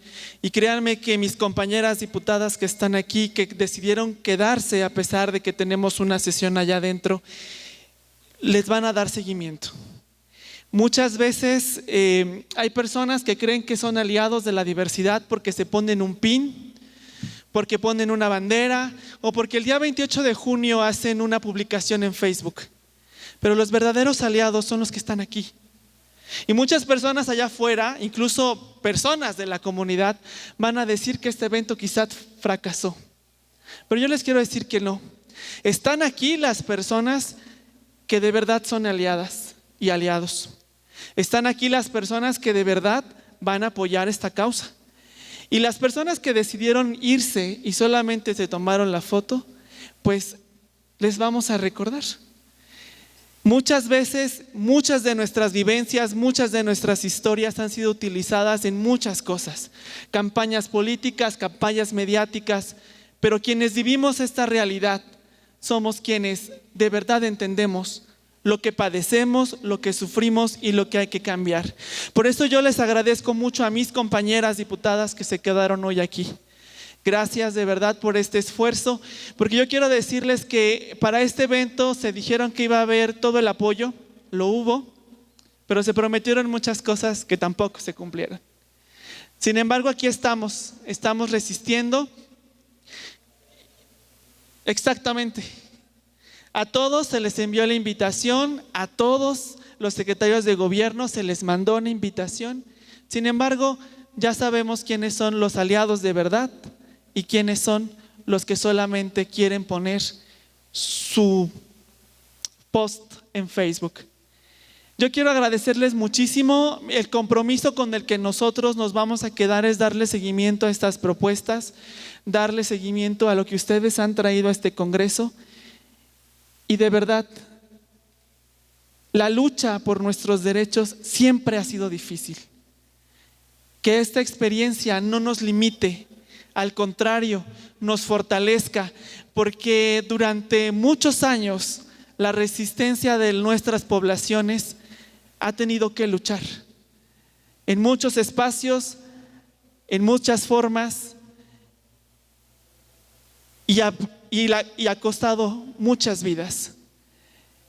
Y créanme que mis compañeras diputadas que están aquí, que decidieron quedarse a pesar de que tenemos una sesión allá adentro, les van a dar seguimiento. Muchas veces hay personas que creen que son aliados de la diversidad porque se ponen un pin, porque ponen una bandera o porque el día 28 de junio hacen una publicación en Facebook. Pero los verdaderos aliados son los que están aquí. Y muchas personas allá afuera, incluso personas de la comunidad, van a decir que este evento quizás fracasó. Pero yo les quiero decir que no. Están aquí las personas que de verdad son aliadas y aliados. Están aquí las personas que de verdad van a apoyar esta causa. Y las personas que decidieron irse y solamente se tomaron la foto, pues les vamos a recordar. Muchas veces, muchas de nuestras vivencias, muchas de nuestras historias han sido utilizadas en muchas cosas. Campañas políticas, campañas mediáticas, pero quienes vivimos esta realidad somos quienes de verdad entendemos lo que padecemos, lo que sufrimos y lo que hay que cambiar. Por eso yo les agradezco mucho a mis compañeras diputadas que se quedaron hoy aquí. Gracias de verdad por este esfuerzo, porque yo quiero decirles que para este evento se dijeron que iba a haber todo el apoyo, lo hubo, pero se prometieron muchas cosas que tampoco se cumplieron. Sin embargo, aquí estamos resistiendo. Exactamente. A todos se les envió la invitación, a todos los secretarios de gobierno se les mandó una invitación. Sin embargo, ya sabemos quiénes son los aliados de verdad y quiénes son los que solamente quieren poner su post en Facebook. Yo quiero agradecerles muchísimo. El compromiso con el que nosotros nos vamos a quedar es darle seguimiento a estas propuestas, darle seguimiento a lo que ustedes han traído a este Congreso. Y de verdad, la lucha por nuestros derechos siempre ha sido difícil. Que esta experiencia no nos limite, al contrario, nos fortalezca, porque durante muchos años la resistencia de nuestras poblaciones ha tenido que luchar en muchos espacios, en muchas formas, y ha costado muchas vidas.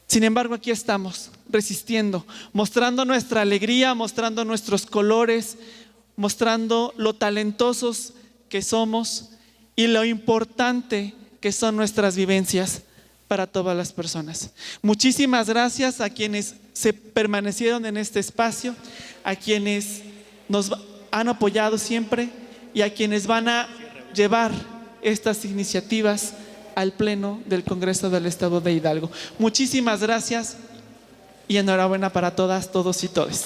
Sin embargo, aquí estamos resistiendo, mostrando nuestra alegría, mostrando nuestros colores, mostrando lo talentosos que somos y lo importante que son nuestras vivencias para todas las personas. Muchísimas gracias a quienes se permanecieron en este espacio, a quienes nos han apoyado siempre y a quienes van a llevar estas iniciativas al Pleno del Congreso del Estado de Hidalgo. Muchísimas gracias y enhorabuena para todas, todos y todes.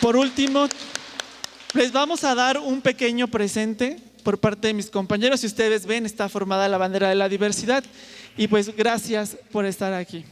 Por último, les vamos a dar un pequeño presente por parte de mis compañeros. Si ustedes ven, está formada la bandera de la diversidad y pues gracias por estar aquí.